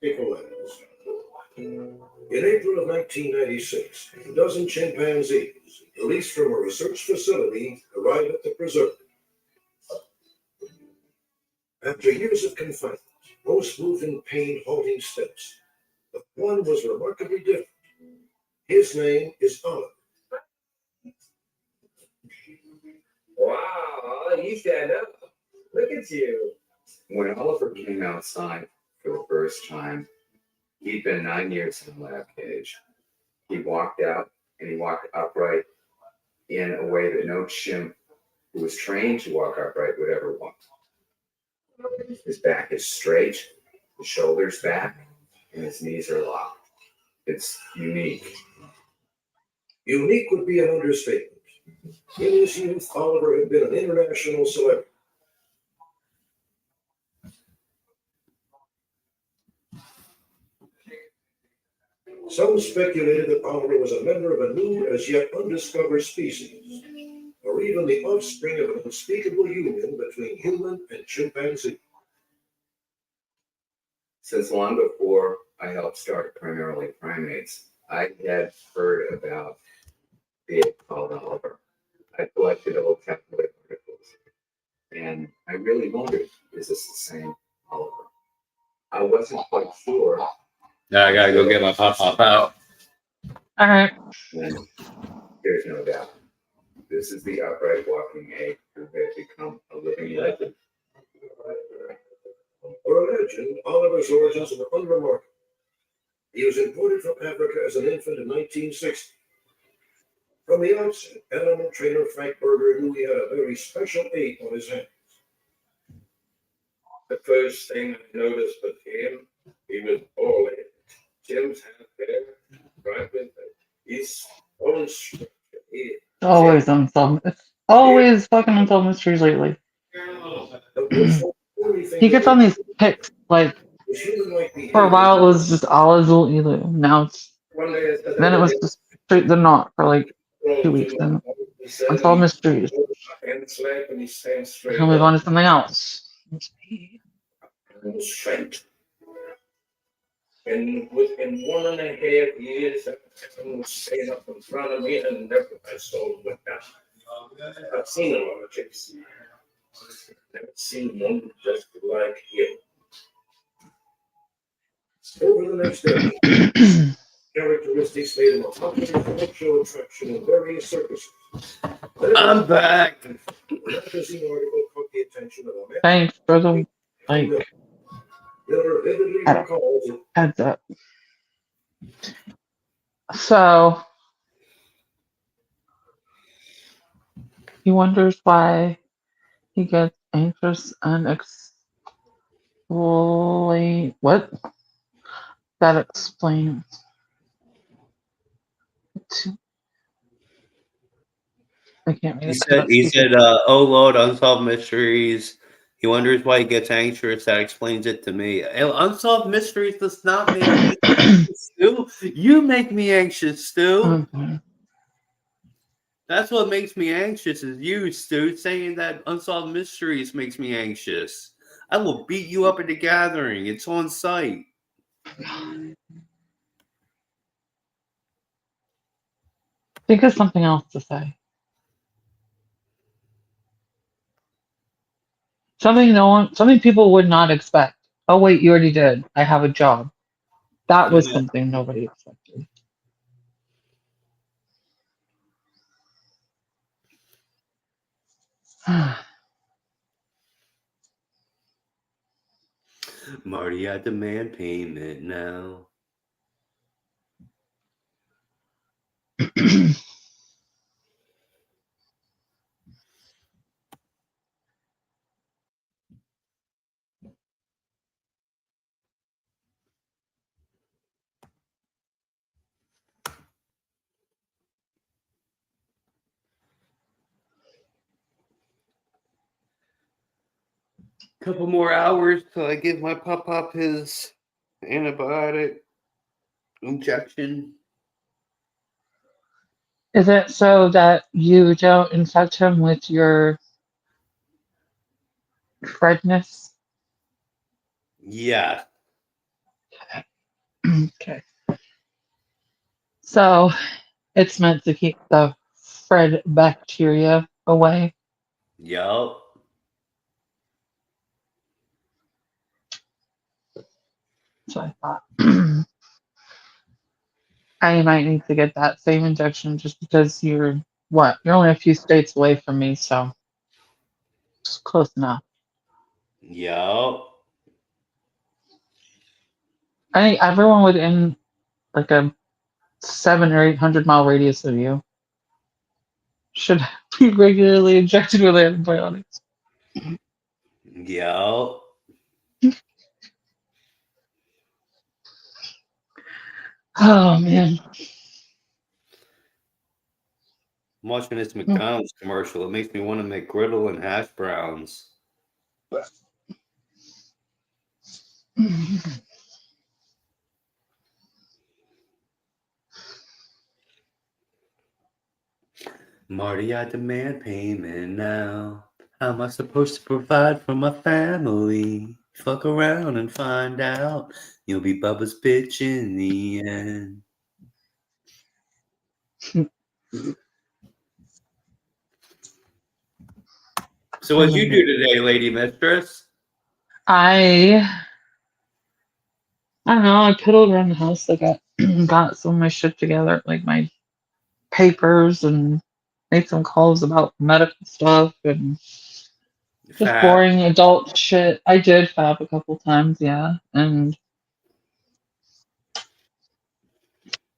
Ecolands. In April of 1996, a dozen chimpanzees, released from a research facility, arrived at the preserve. After years of confinement, most move in pain, halting steps, but one was remarkably different. His name is Oliver. Wow, you stand up. Look at you. When Oliver came outside, for the first time. He'd been 9 years in the lab cage. He walked out and he walked upright in a way that no chimp who was trained to walk upright would ever walk. His back is straight, his shoulders back, and his knees are locked. It's unique. Unique would be an understatement. In his youth, Oliver had been an international celebrity. Some speculated that Oliver was a member of a new, as yet undiscovered species, or even the offspring of an unspeakable union between human and chimpanzee. Since long before I helped start Primarily Primates, I had heard about the ape called Oliver. I collected old tabloid articles, and I really wondered, is this the same Oliver? I wasn't quite sure. Now I gotta go get my pop out. All right. And there's no doubt. This is the upright walking ape who had become a living legend. For a legend, Oliver's origins were unremarkable. He was imported from Africa as an infant in 1960. From the outset, animal trainer Frank Berger knew he had a very special ape on his hands. The first thing I noticed with him, he was bald. Jim's had hair, right with his own structure. Always unsolved. It's always fucking unsolved mysteries lately. He gets on these picks like for a while it was just Allah's little elu. Now it's then it was just straight the knot for like 2 weeks and unsolved mysteries. We'll move on to something else. Strength. And within 1.5 years, everything was staying up in front of me, and never my soul went down. I've seen a lot of chicks. Never seen one just like him. Over the next decade, characteristics made him a popular cultural attraction in various circuses. I'm back. A magazine article caught the attention of a man. Thanks for the like. Miller vividly recalls it. Heads up. So he wonders why he gets anxious and explain what? That explains. I can't read it. He said, oh Lord, unsolved mysteries. He wonders why he gets anxious. That explains it to me. Unsolved mysteries does not make me anxious, Stu. You make me anxious, Stu. Mm-hmm. That's what makes me anxious is you, Stu, saying that unsolved mysteries makes me anxious. I will beat you up at the gathering. It's on site. Think of something else to say. Something people would not expect. Oh wait, you already did. I have a job. That was something nobody expected. Marty, I demand payment now. Couple more hours till I give my pop his antibiotic injection. Is it so that you don't infect him with your Fredness? Yeah. Okay. So it's meant to keep the Fred bacteria away. Yup. So I thought I might need to get that same injection just because you're only a few states away from me, so it's close enough. Yup. I think everyone within like a 700 or 800 mile radius of you should be regularly injected with antibiotics. Yo. Oh man. I'm watching this McDonald's commercial. It makes me want to make griddle and hash browns. Marty, I demand payment now. How am I supposed to provide for my family? Fuck around and find out. You'll be Bubba's bitch in the end. So what'd you do today, Lady Mistress? I don't know. I piddled around the house. Like I got some of my shit together, like my papers, and made some calls about medical stuff and just Fab. boring adult shit. I did fab a couple times, yeah, and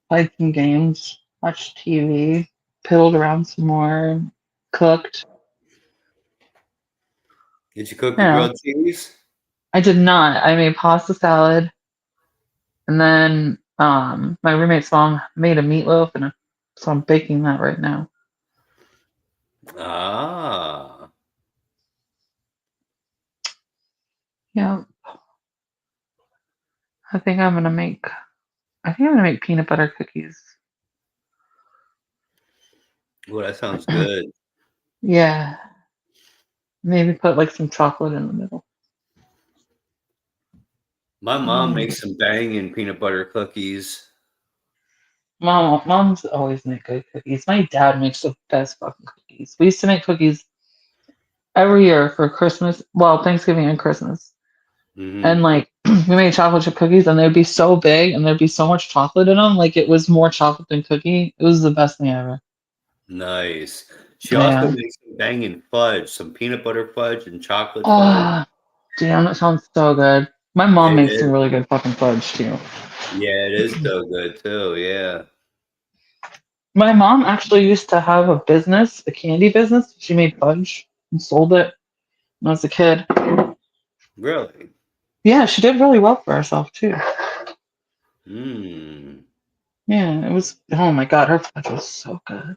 played some games, watched TV, piddled around some more, cooked. Did you cook the Yeah. grilled cheese? I did not. I made pasta salad, and then my roommate's mom made a meatloaf, and so I'm baking that right now. Ah. Yeah. I think I'm gonna make peanut butter cookies. Well, that sounds good. Yeah. Maybe put like some chocolate in the middle. My mom makes some banging peanut butter cookies. Mom's always make good cookies. My dad makes the best fucking cookies. We used to make cookies every year for Christmas, well, Thanksgiving and Christmas. Mhm. And like we made chocolate chip cookies, and they'd be so big, and there'd be so much chocolate in them. Like it was more chocolate than cookie. It was the best thing ever. Nice. She also Yeah. makes some banging fudge, some peanut butter fudge and chocolate fudge. Oh, damn, that sounds so good. My mom It makes some is. really good fucking fudge too. Yeah, it is so good too. Yeah. My mom actually used to have a business, a candy business. She made fudge and sold it when I was a kid. Really? Yeah, she did really well for herself too. Mm. Yeah, it was. Oh my god, her fudge was so good.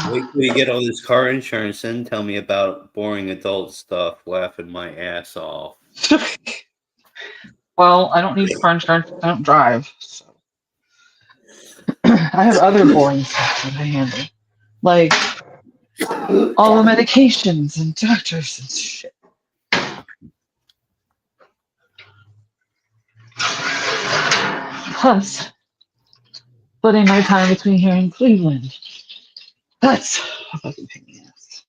Wait till you get all this car insurance and tell me about boring adult stuff, laughing my ass off. Well, I don't need car insurance. I don't drive. So. I have other boring stuff that I handle, like all the medications and doctors and shit. Plus, splitting my time between here and Cleveland. That's a fucking pain in the ass.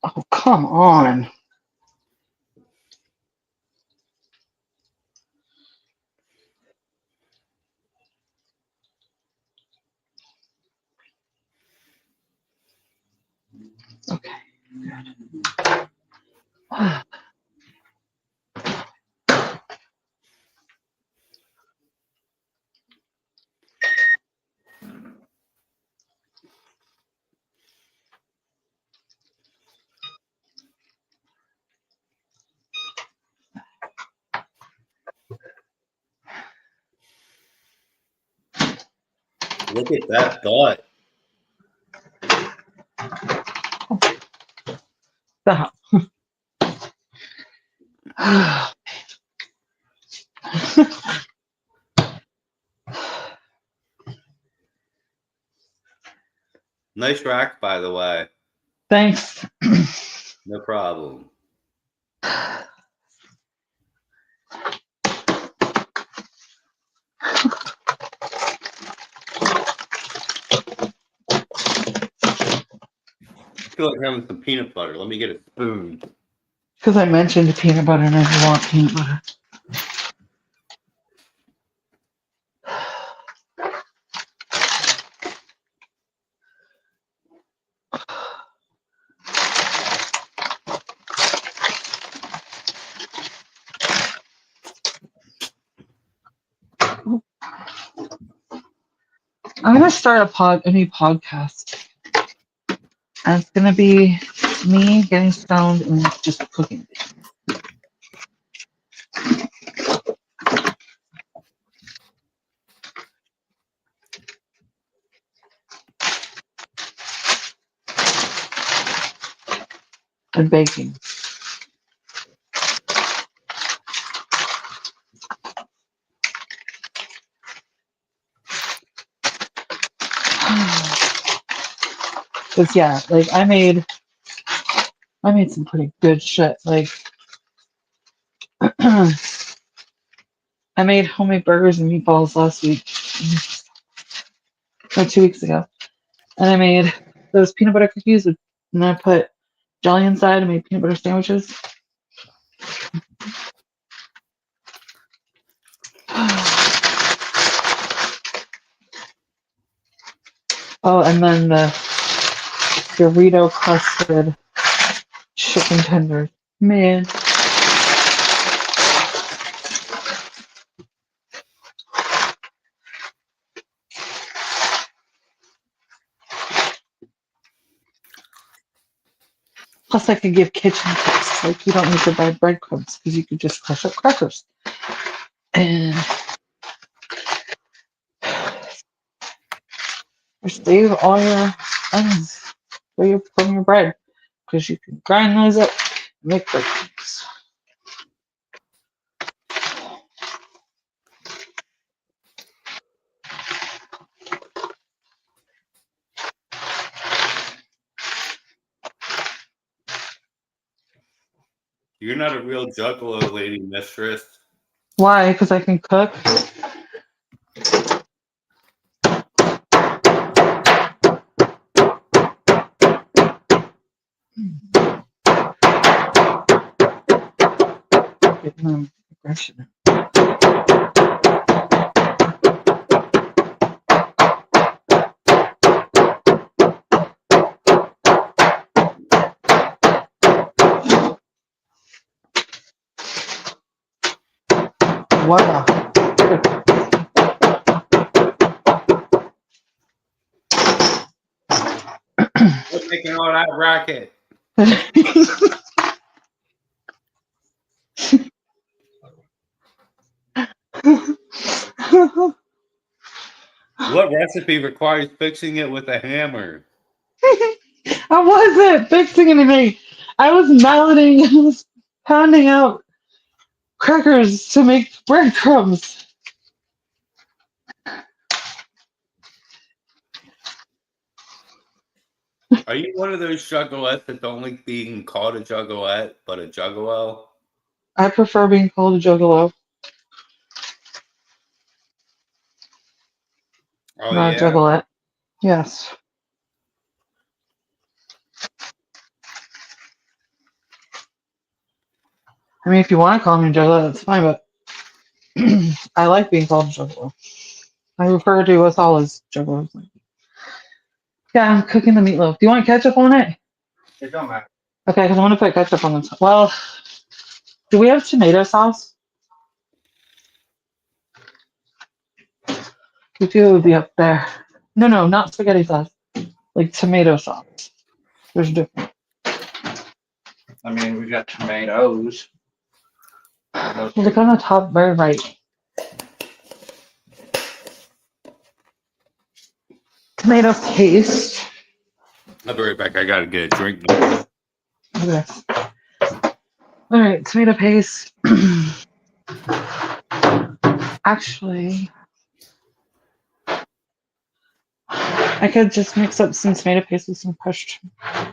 Oh, come on. Okay, good. Look at that butt. Stop. Nice rack, by the way. Thanks. No problem. feel like having some peanut butter. Let me get a spoon. Because I mentioned peanut butter and I want peanut butter. I'm gonna start a new podcast. And it's gonna be me getting stoned and just cooking. And baking. Cause yeah, like I made some pretty good shit. Like I made homemade burgers and meatballs last week, or 2 weeks ago, and I made those peanut butter cookies and I put jelly inside and made peanut butter sandwiches. Oh, and then the Dorito crusted chicken tenders. Man. Plus, I could give kitchen tips. Like, you don't need to buy breadcrumbs because you could just crush up crackers. And just save all your onions from your bread because you can grind those up and make breadcrumbs. You're not a real juggalo, lady mistress. Why? Because I can cook? Aggression. Wow. What's making all that racket? What recipe requires fixing it with a hammer? I wasn't fixing anything. I was melting. I was pounding out crackers to make breadcrumbs. Are you one of those juggalettes that don't like being called a juggalette, but a juggalo? I prefer being called a juggalo. Oh, Not yeah? a juggalette. Yes. I mean, if you want to call me a juggalo, that's fine, but I like being called a juggalo. I refer to us all as juggalos. Yeah, I'm cooking the meatloaf. Do you want ketchup on it? It don't matter. Okay, because I want to put ketchup on the top. Well, do we have tomato sauce? We do, it would be up there. No, not spaghetti sauce. Like tomato sauce. There's a difference. I mean, we got tomatoes. Look on the top very right. Tomato paste. I'll be right back. I gotta get a drink. Okay. All right, tomato paste. Actually, I could just mix up some tomato paste with some crush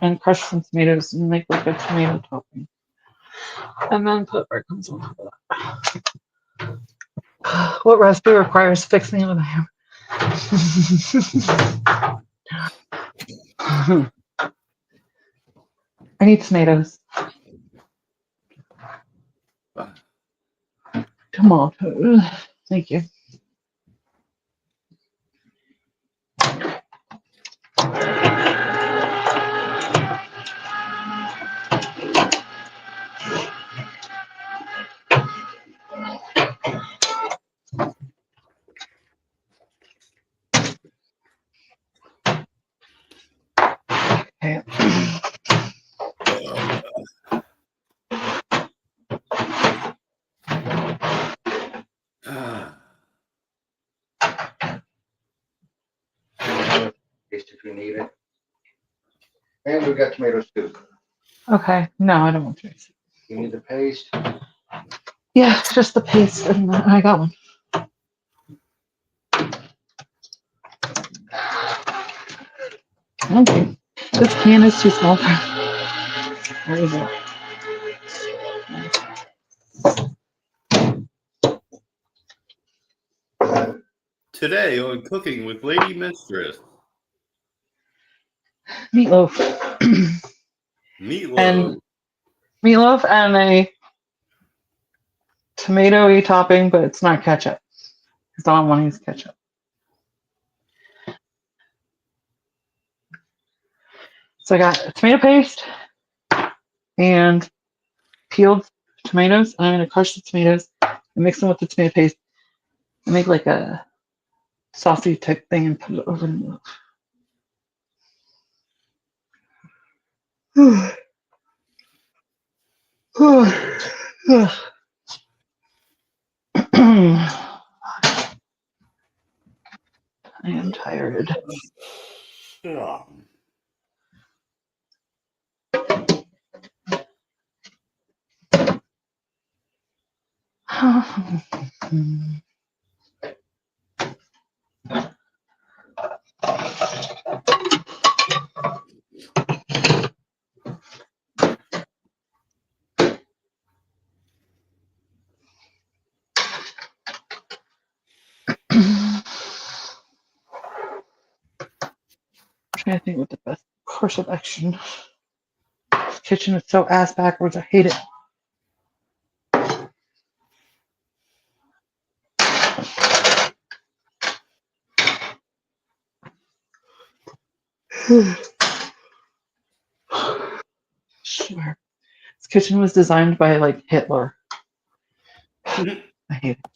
some tomatoes and make like a tomato topping. And then put breadcrumbs on top of that. What recipe requires fixing it with a hammer? I need tomatoes. Tomatoes. Thank you. Okay. If you need it. And we got tomatoes too. Okay. No, I don't want to. You need the paste. Yeah, just the paste, and I got one. Okay. This can is too small. Where is it? Today on Cooking with Lady Mistress. Meatloaf. Meatloaf. And meatloaf and a tomato-y topping, but it's not ketchup. Because I don't want to use ketchup. So I got tomato paste and peeled tomatoes. I'm going to crush the tomatoes and mix them with the tomato paste and make like a saucy type thing and put it over the meatloaf. I am tired. I think what the best course of action. This kitchen is so ass backwards. I hate it. Sure. This kitchen was designed by like Hitler. I hate it.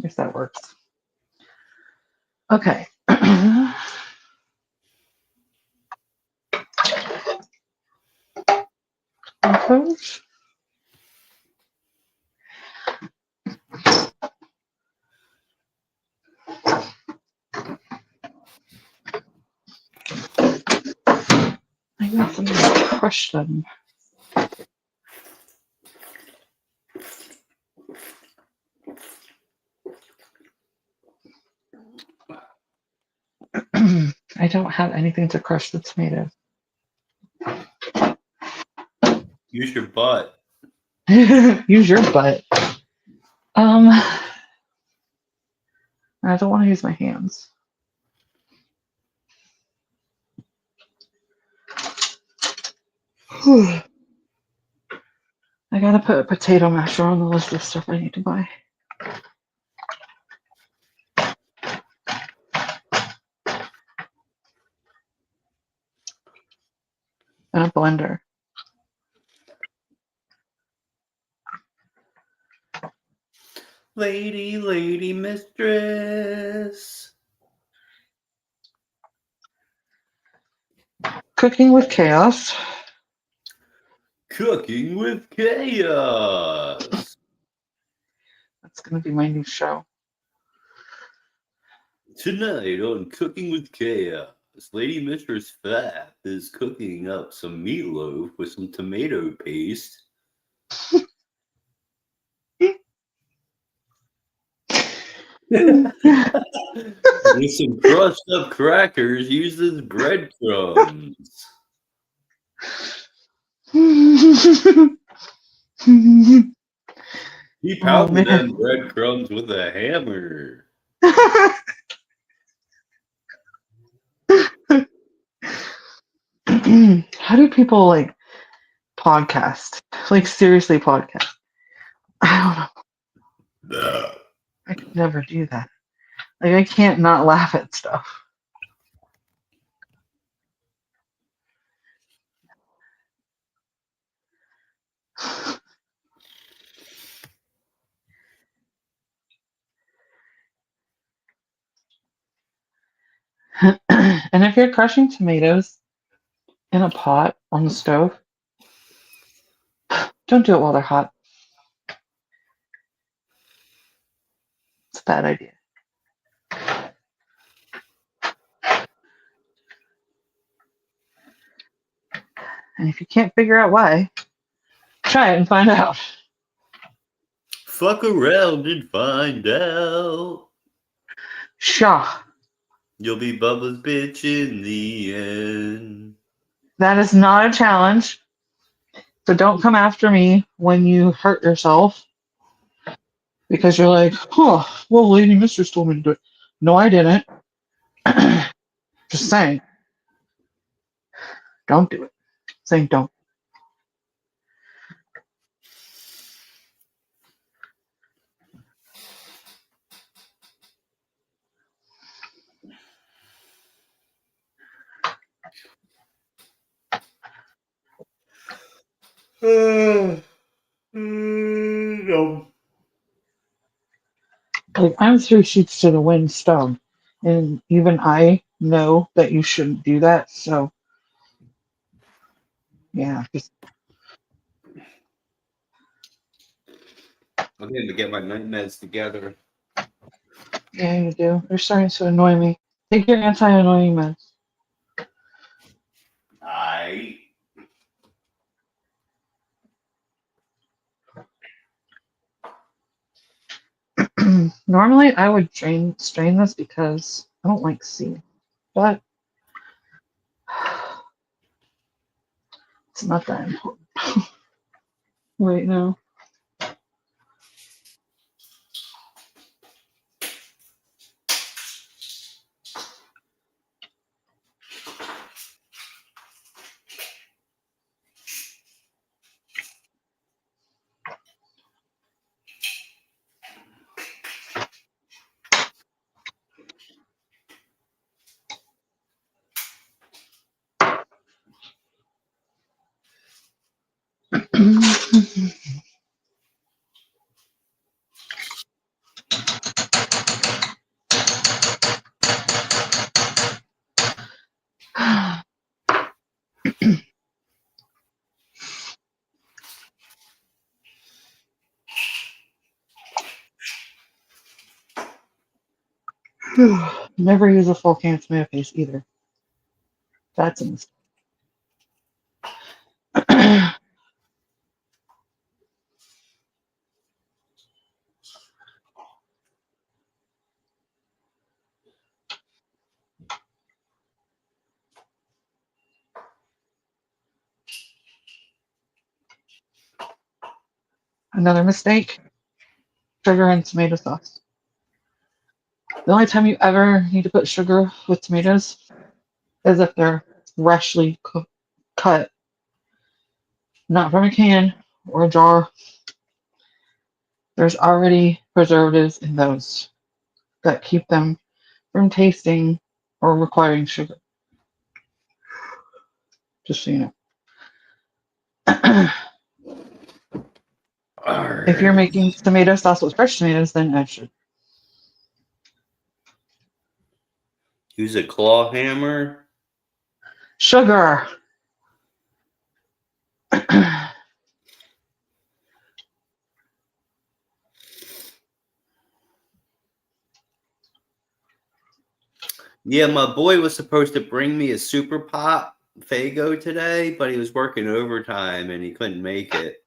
If that works. Okay. Compost. I got something to crush them. I don't have anything to crush the tomatoes. Use your butt. Use your butt. I don't want to use my hands. I gotta put a potato masher on the list of stuff I need to buy. And a blender. Lady Mistress. Cooking with chaos. Cooking with chaos. That's gonna be my new show. Tonight on Cooking with Chaos, Lady Mistress Fat is cooking up some meatloaf with some tomato paste. With some crushed up crackers used as breadcrumbs. He pounded them breadcrumbs with a hammer. How do people like podcast? Like seriously podcast? I don't know. I could never do that. Like I can't not laugh at stuff. And if you're crushing tomatoes in a pot on the stove, don't do it while they're hot. It's a bad idea. And if you can't figure out why, try it and find out. Fuck around and find out. Shaw. You'll be Bubba's bitch in the end. That is not a challenge. So don't come after me when you hurt yourself. Because you're like, well, Lady Mistress told me to do it. No, I didn't. Just saying. Don't do it. Saying don't. No. Like, I'm 3 sheets to the wind stone. And even I know that you shouldn't do that. So, yeah. Just I need to get my meds together. yeah, you do. You're starting to annoy me. Take your anti-annoying meds. Normally, I would strain this because I don't like C, but it's not that important right now. Never use a full can of tomato paste either. That's a mistake. Another mistake, sugar and tomato sauce. The only time you ever need to put sugar with tomatoes is if they're freshly cut, not from a can or a jar. There's already preservatives in those that keep them from tasting or requiring sugar. Just so you know. If you're making tomato sauce with fresh tomatoes, then add sugar. Use a claw hammer. Sugar. Yeah, my boy was supposed to bring me a Super Pop Faygo today, but he was working overtime and he couldn't make it.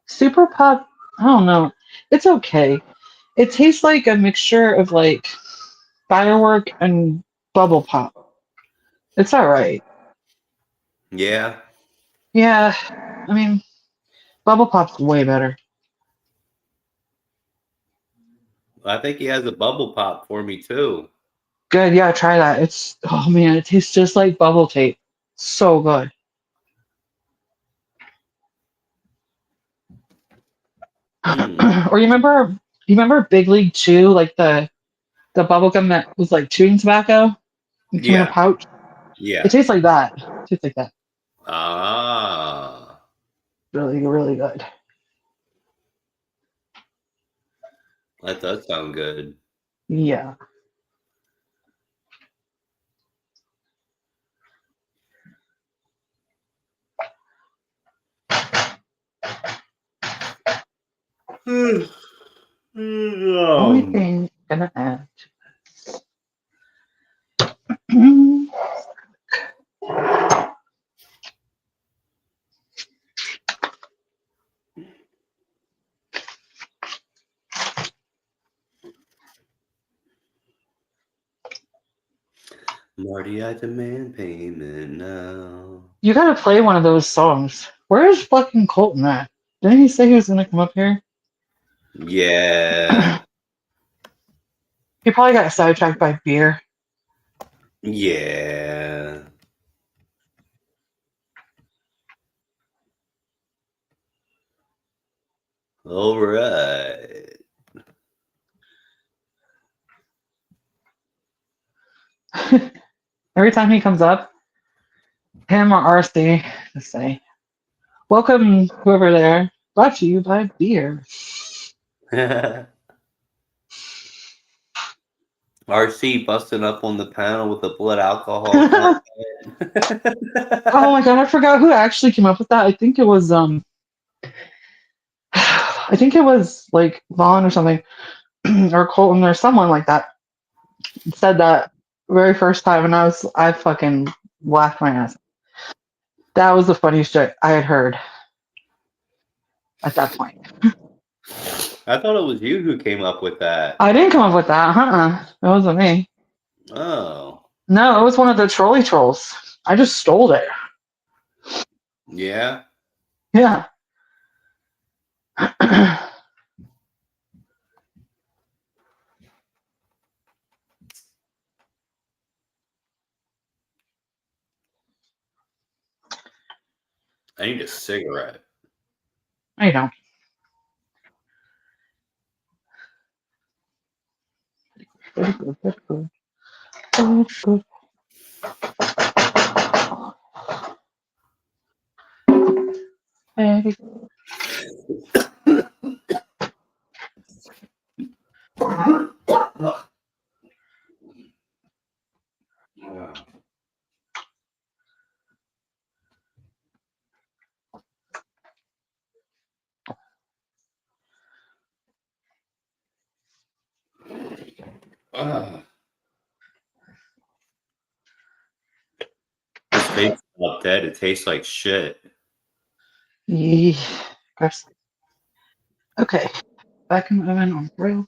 Super Pop, I don't know. It's okay. It tastes like a mixture of like firework and bubble pop. It's alright. Yeah. Yeah, I mean, bubble pop's way better. I think he has a bubble pop for me too. Good, yeah, try that. Oh man, it tastes just like bubble tape. So good. Or you remember Big League Chew, like the bubble gum that was like chewing tobacco? It came in a Yeah. pouch. Yeah. It tastes like that. It tastes like that. Ah. Really, really good. That does sound good. Yeah. Only thing gonna add. Marty, I demand payment now. You gotta play one of those songs. Where is fucking Colton at? Didn't he say he was gonna come up here? Yeah. He probably got sidetracked by beer. Yeah. All right. Every time he comes up, him or RC just say, "Welcome, whoever there. Brought to you by beer." RC busting up on the panel with the blood alcohol content. Oh my god, I forgot who actually came up with that. I think it was like Vaughn or something, or Colton or someone like that said that very first time, and I fucking laughed my ass. That was the funniest shit I had heard at that point. I thought it was you who came up with that. I didn't come up with that. It wasn't me. Oh. No, it was one of the trolley trolls. I just stole it. Yeah. Yeah. I need a cigarette. I don't. This bake's not dead. It tastes like shit. Yeah. Gross. Okay. Back in the oven on grill.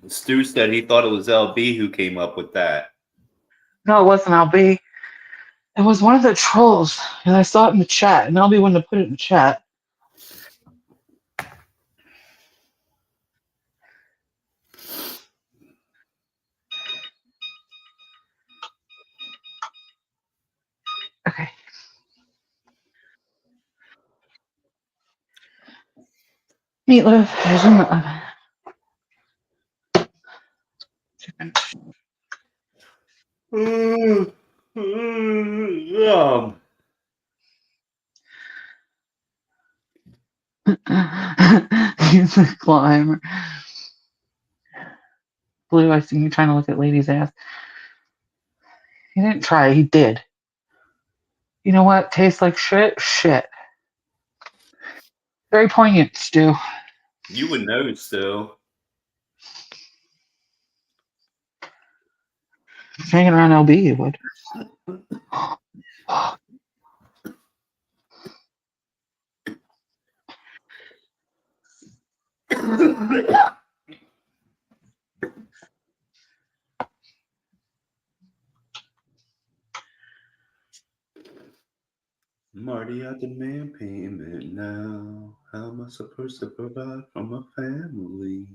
Stu said he thought it was LB who came up with that. No, it wasn't LB. It was one of the trolls, and I saw it in the chat, and LB wanted to put it in the chat. Okay. Meatloaf is in the oven. Chicken. He's a climber. Blue, I see you trying to look at Lady's ass. He didn't try, he did. You know what? Tastes like shit? Shit. Very poignant, Stu. You would know, Stu. Hanging around LB, you would. Marty, I demand payment now. How am I supposed to provide for my family?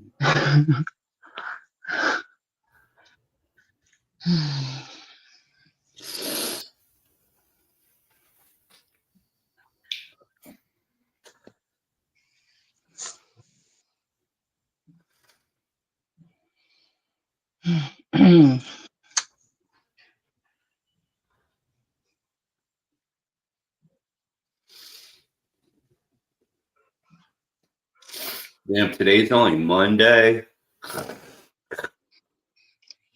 Damn, today's only Monday.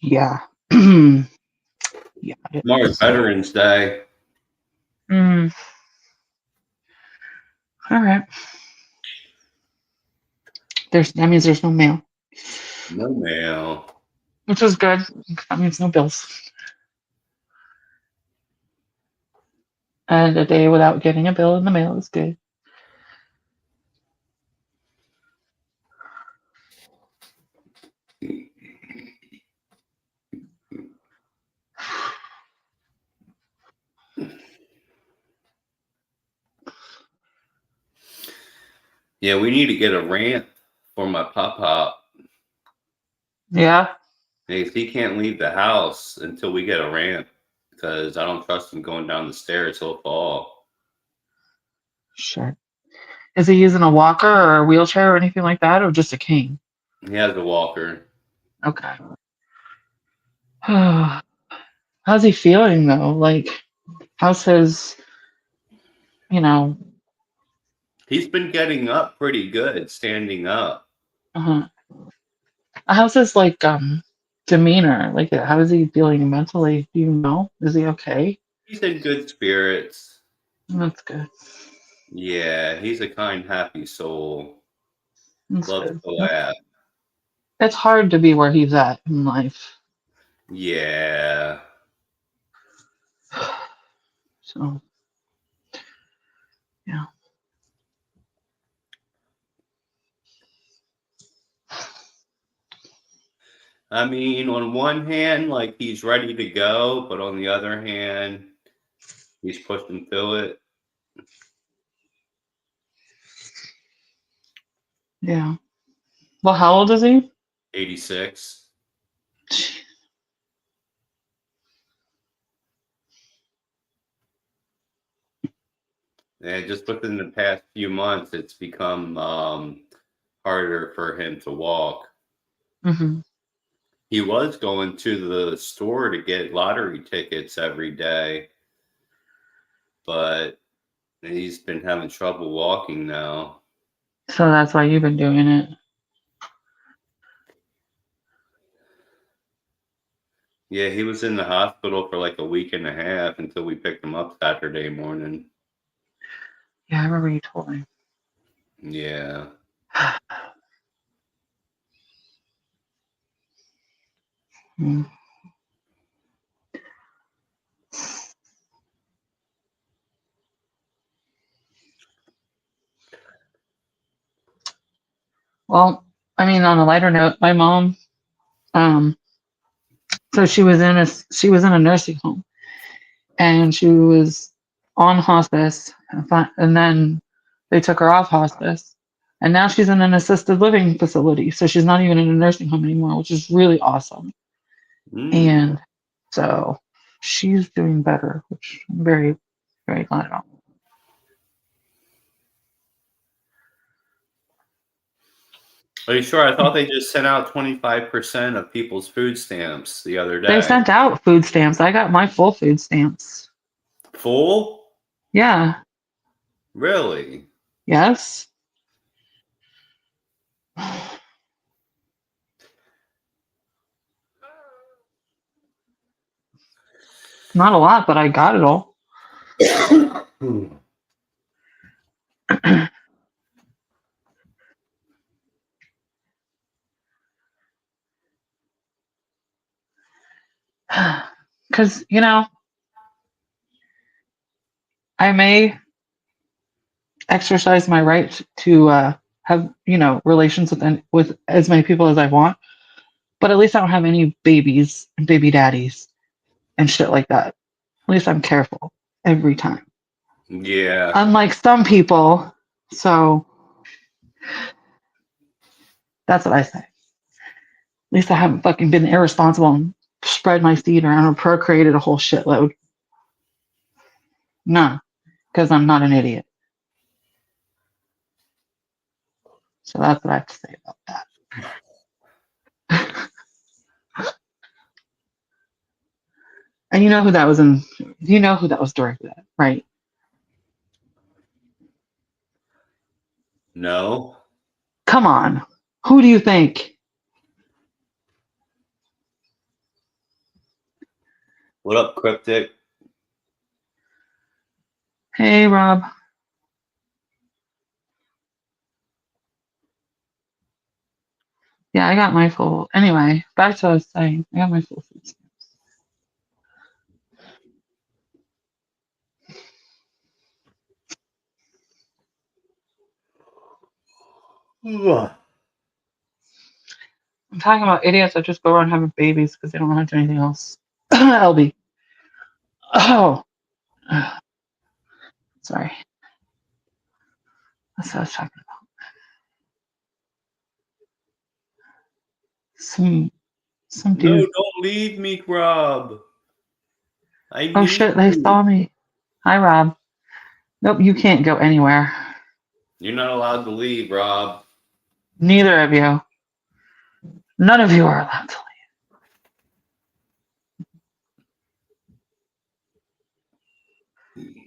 Yeah. Yeah. Tomorrow's Veterans Day. All right. That means there's no mail, No mail. which is good. That means no bills. And a day without getting a bill in the mail is good. Yeah, we need to get a ramp for my pop-pop. Yeah. Because he can't leave the house until we get a ramp. Because I don't trust him going down the stairs. He'll fall. Sure. Is he using a walker or a wheelchair or anything like that, or just a cane? He has a walker. Okay. How's he feeling though? Like, how's his, He's been getting up pretty good, standing up. how's his demeanor? Like, how is he feeling mentally? Do you know? Is he okay? He's in good spirits. That's good. Yeah, he's a kind, happy soul. That's Loves good. to laugh. It's hard to be where he's at in life. Yeah. So, yeah. I mean, on one hand, like he's ready to go, but on the other hand, he's pushing through it. Yeah. Well, how old is he? 86. And just within the past few months, it's become harder for him to walk. Mm-hmm. He was going to the store to get lottery tickets every day, but he's been having trouble walking now. So that's why you've been doing it. Yeah, he was in the hospital for like a week and a half until we picked him up Saturday morning. Yeah, I remember you told me. Yeah. Mm. Well, I mean, on a lighter note, my mom, so she was in a nursing home, and she was on hospice, and then they took her off hospice, and now she's in an assisted living facility. So she's not even in a nursing home anymore, which is really awesome. And so she's doing better, which I'm very, very glad about. Are you sure? I thought they just sent out 25% of people's food stamps the other day. They sent out food stamps. I got my full food stamps. Full? Yeah. Really? Yes. Not a lot, but I got it all. Because, I may exercise my right to have, relations with as many people as I want, but at least I don't have any babies and baby daddies and shit like that. At least I'm careful every time. Yeah. Unlike some people. So that's what I say. At least I haven't fucking been irresponsible and spread my seed around and procreated a whole shitload. No, because I'm not an idiot. So that's what I have to say about that. And you know who that was in? You know who that was directed at, right? No. Come on. Who do you think? What up, Cryptic? Hey, Rob. Yeah, I got my full. Anyway, back to what I was saying. I got my full food stamps. I'm talking about idiots that just go around having babies because they don't want to do anything else. LB. Oh. Sorry. That's what I was talking about. Some No, dude. don't leave me, Rob. I Oh need shit, they you. saw me. Hi, Rob. Nope, you can't go anywhere. You're not allowed to leave, Rob. Neither of you. None of you are allowed to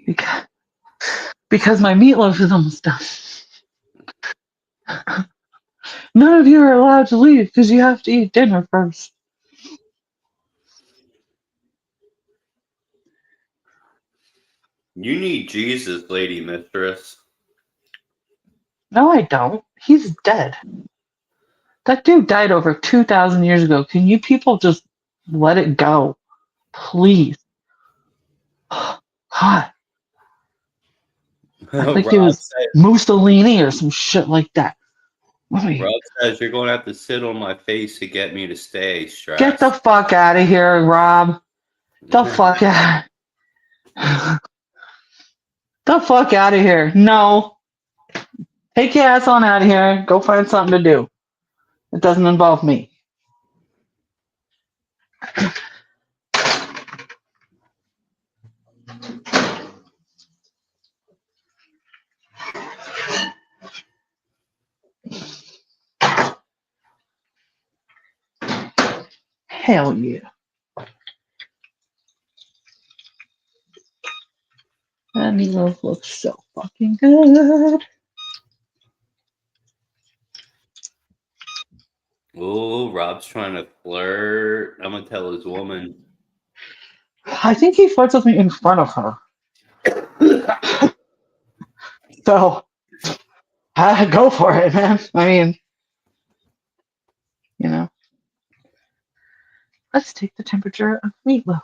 leave. Because my meatloaf is almost done. None of you are allowed to leave because you have to eat dinner first. You need Jesus, lady mistress. No, I don't. He's dead. That dude died over 2,000 years ago. Can you people just let it go? Please. God. I think he Rob was said, Mussolini or some shit like that. Rob says you're going to have to sit on my face to get me to stay, Get the Stress. fuck out of here, Rob. The fuck out. The fuck out of here. No. Take your ass on out of here. Go find something to do. It doesn't involve me. Hell yeah. That meatloaf looks so fucking good. Oh, Rob's trying to flirt. I'm going to tell his woman. I think he flirts with me in front of her. So, go for it, man. I mean, you know. Let's take the temperature of meatloaf.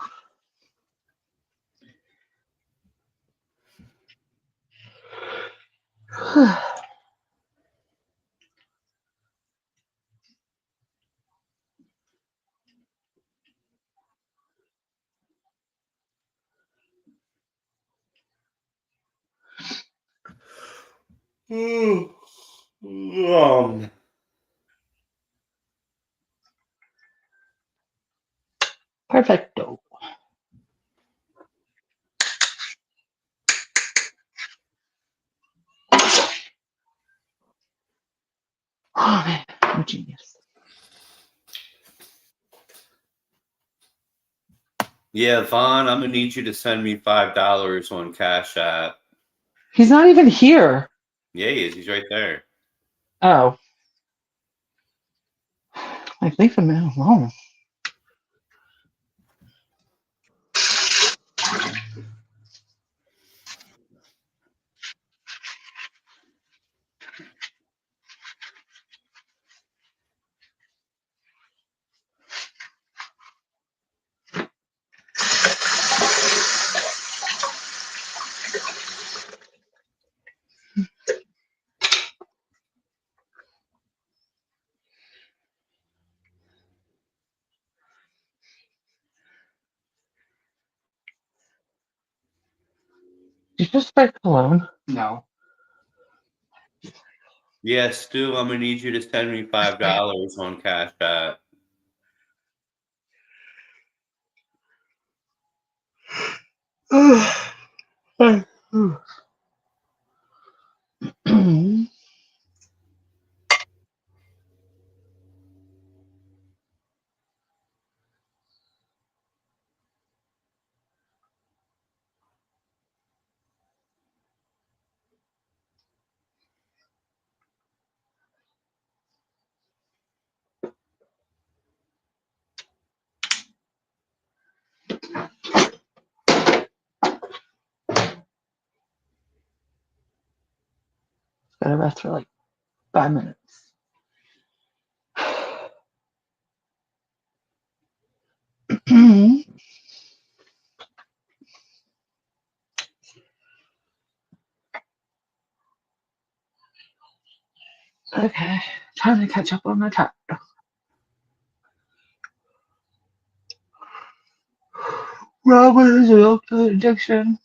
Perfecto. Oh man, I'm a genius. Yeah, Vaughn, I'm going to need you to send me $5 on Cash App. He's not even here. Yeah, he is. He's right there. Oh. Like, leave him alone. you just spray cologne? No. Yeah, Stu, I'm gonna need you to send me $5 on Cash App. Gotta rest for like 5 minutes. Okay, time to catch up on my time. Robert is an opioid addiction.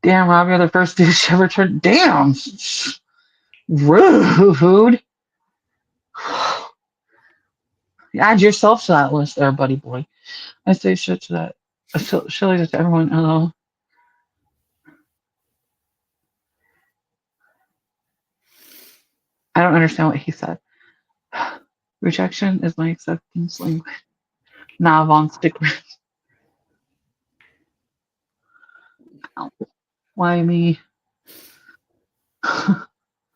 Damn, Rob, you're the first douche ever turned. Damn! Rude! Add yourself to that list there, buddy boy. I say shit to that. Shit like that to everyone. Hello. I don't understand what he said. Rejection is my acceptance language. Nah, Von Stickman. Why me?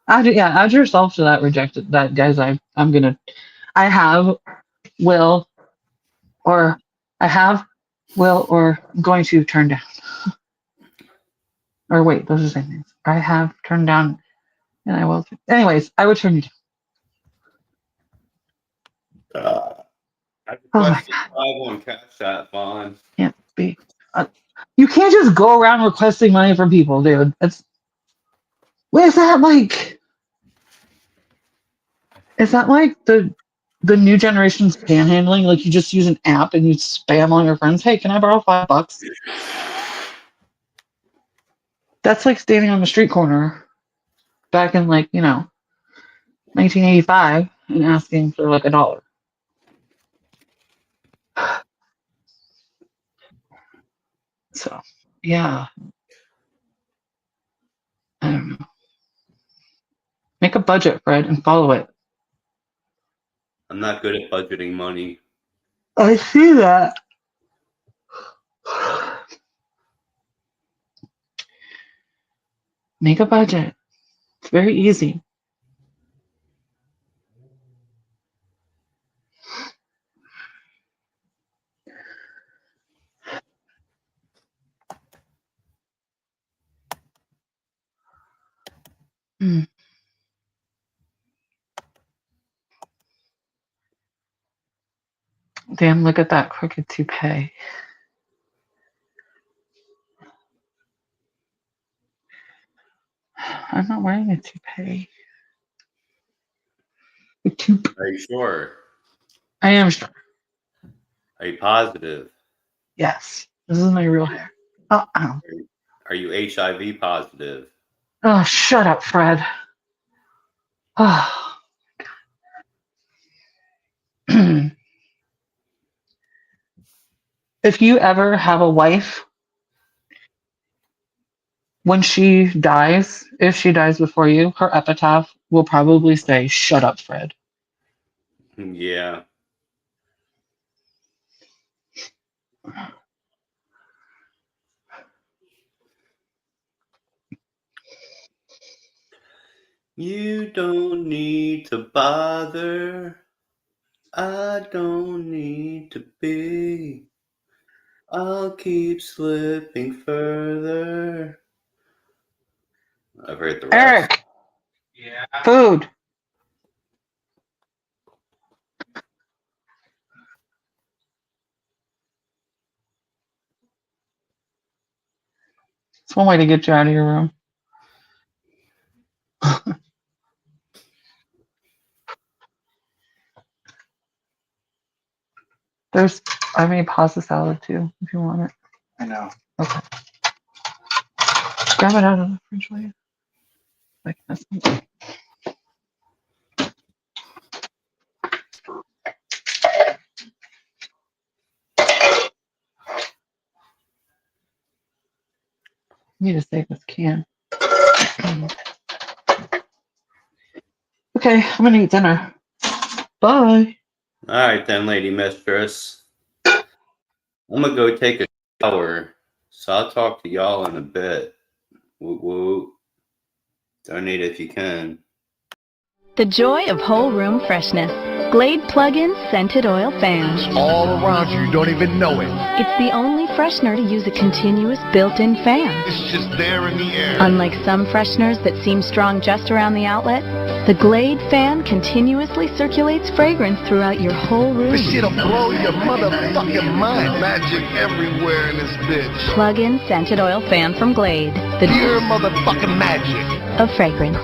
Add yourself to that rejected. That guys, I have, will, or I have, will, or going to turn down. Or wait, those are the same things. I have turned down, and I will. Anyways, I would turn you down. I requested 5 on Cash App, Vaughn. Can't be. You can't just go around requesting money from people, dude. What is that like? Is that like the new generation's panhandling? Like you just use an app and you spam all your friends. Hey, can I borrow $5? That's like standing on the street corner back in 1985 and asking for like $1. So yeah, I don't know. Make a budget, Fred, and follow it. I'm not good at budgeting money. I see that. Make a budget. It's very easy. Damn, look at that crooked toupee. I'm not wearing a toupee. Are you sure? I am sure. Are you positive? Yes. This is my real hair. Oh, ow. Are you HIV positive? Oh, shut up, Fred. Oh. If you ever have a wife, when she dies, if she dies before you, her epitaph will probably say, "Shut up, Fred." Yeah. You don't need to bother. I don't need to be. I'll keep slipping further. I've heard the rest. Eric! Yeah. Food! It's one way to get you out of your room. I made pasta salad too, if you want it. I know. Okay. grab it out of the fridge for you. Like this. Need to save this can. Okay, I'm gonna eat dinner. Bye. All right then, lady mistress. I'm gonna go take a shower, so I'll talk to y'all in a bit. Woo woo. Donate if you can. The joy of whole room freshness. Glade Plug-in Scented Oil Fan. All around you, you don't even know it. It's the only freshener to use a continuous built-in fan. It's just there in the air. Unlike some fresheners that seem strong just around the outlet, the Glade fan continuously circulates fragrance throughout your whole room. This shit'll blow your motherfucking mind. Magic everywhere in this bitch. Plug-in Scented Oil Fan from Glade. The pure motherfucking magic of fragrance.